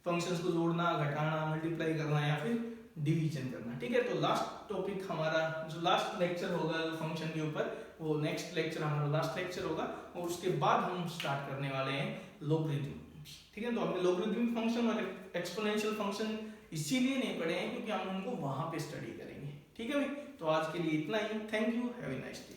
[SPEAKER 1] फंक्शंस को जोड़ना, घटाना, मल्टीप्लाई करना या फिर डिवीजन करना, ठीक है। तो लास्ट टॉपिक हमारा जो लास्ट लेक्चर होगा फंक्शन के ऊपर, वो नेक्स्ट लेक्चर हमारा लास्ट लेक्चर होगा, और उसके बाद हम स्टार्ट करने वाले हैं लॉगरिथम, ठीक है। तो हमने लॉगरिथमिक फंक्शन और एक्सपोनेंशियल फंक्शन इसीलिए नहीं पढ़े हैं क्योंकि हम उनको वहां पे स्टडी करेंगे, ठीक है भाई। तो आज के लिए इतना ही, thank you, have a nice day.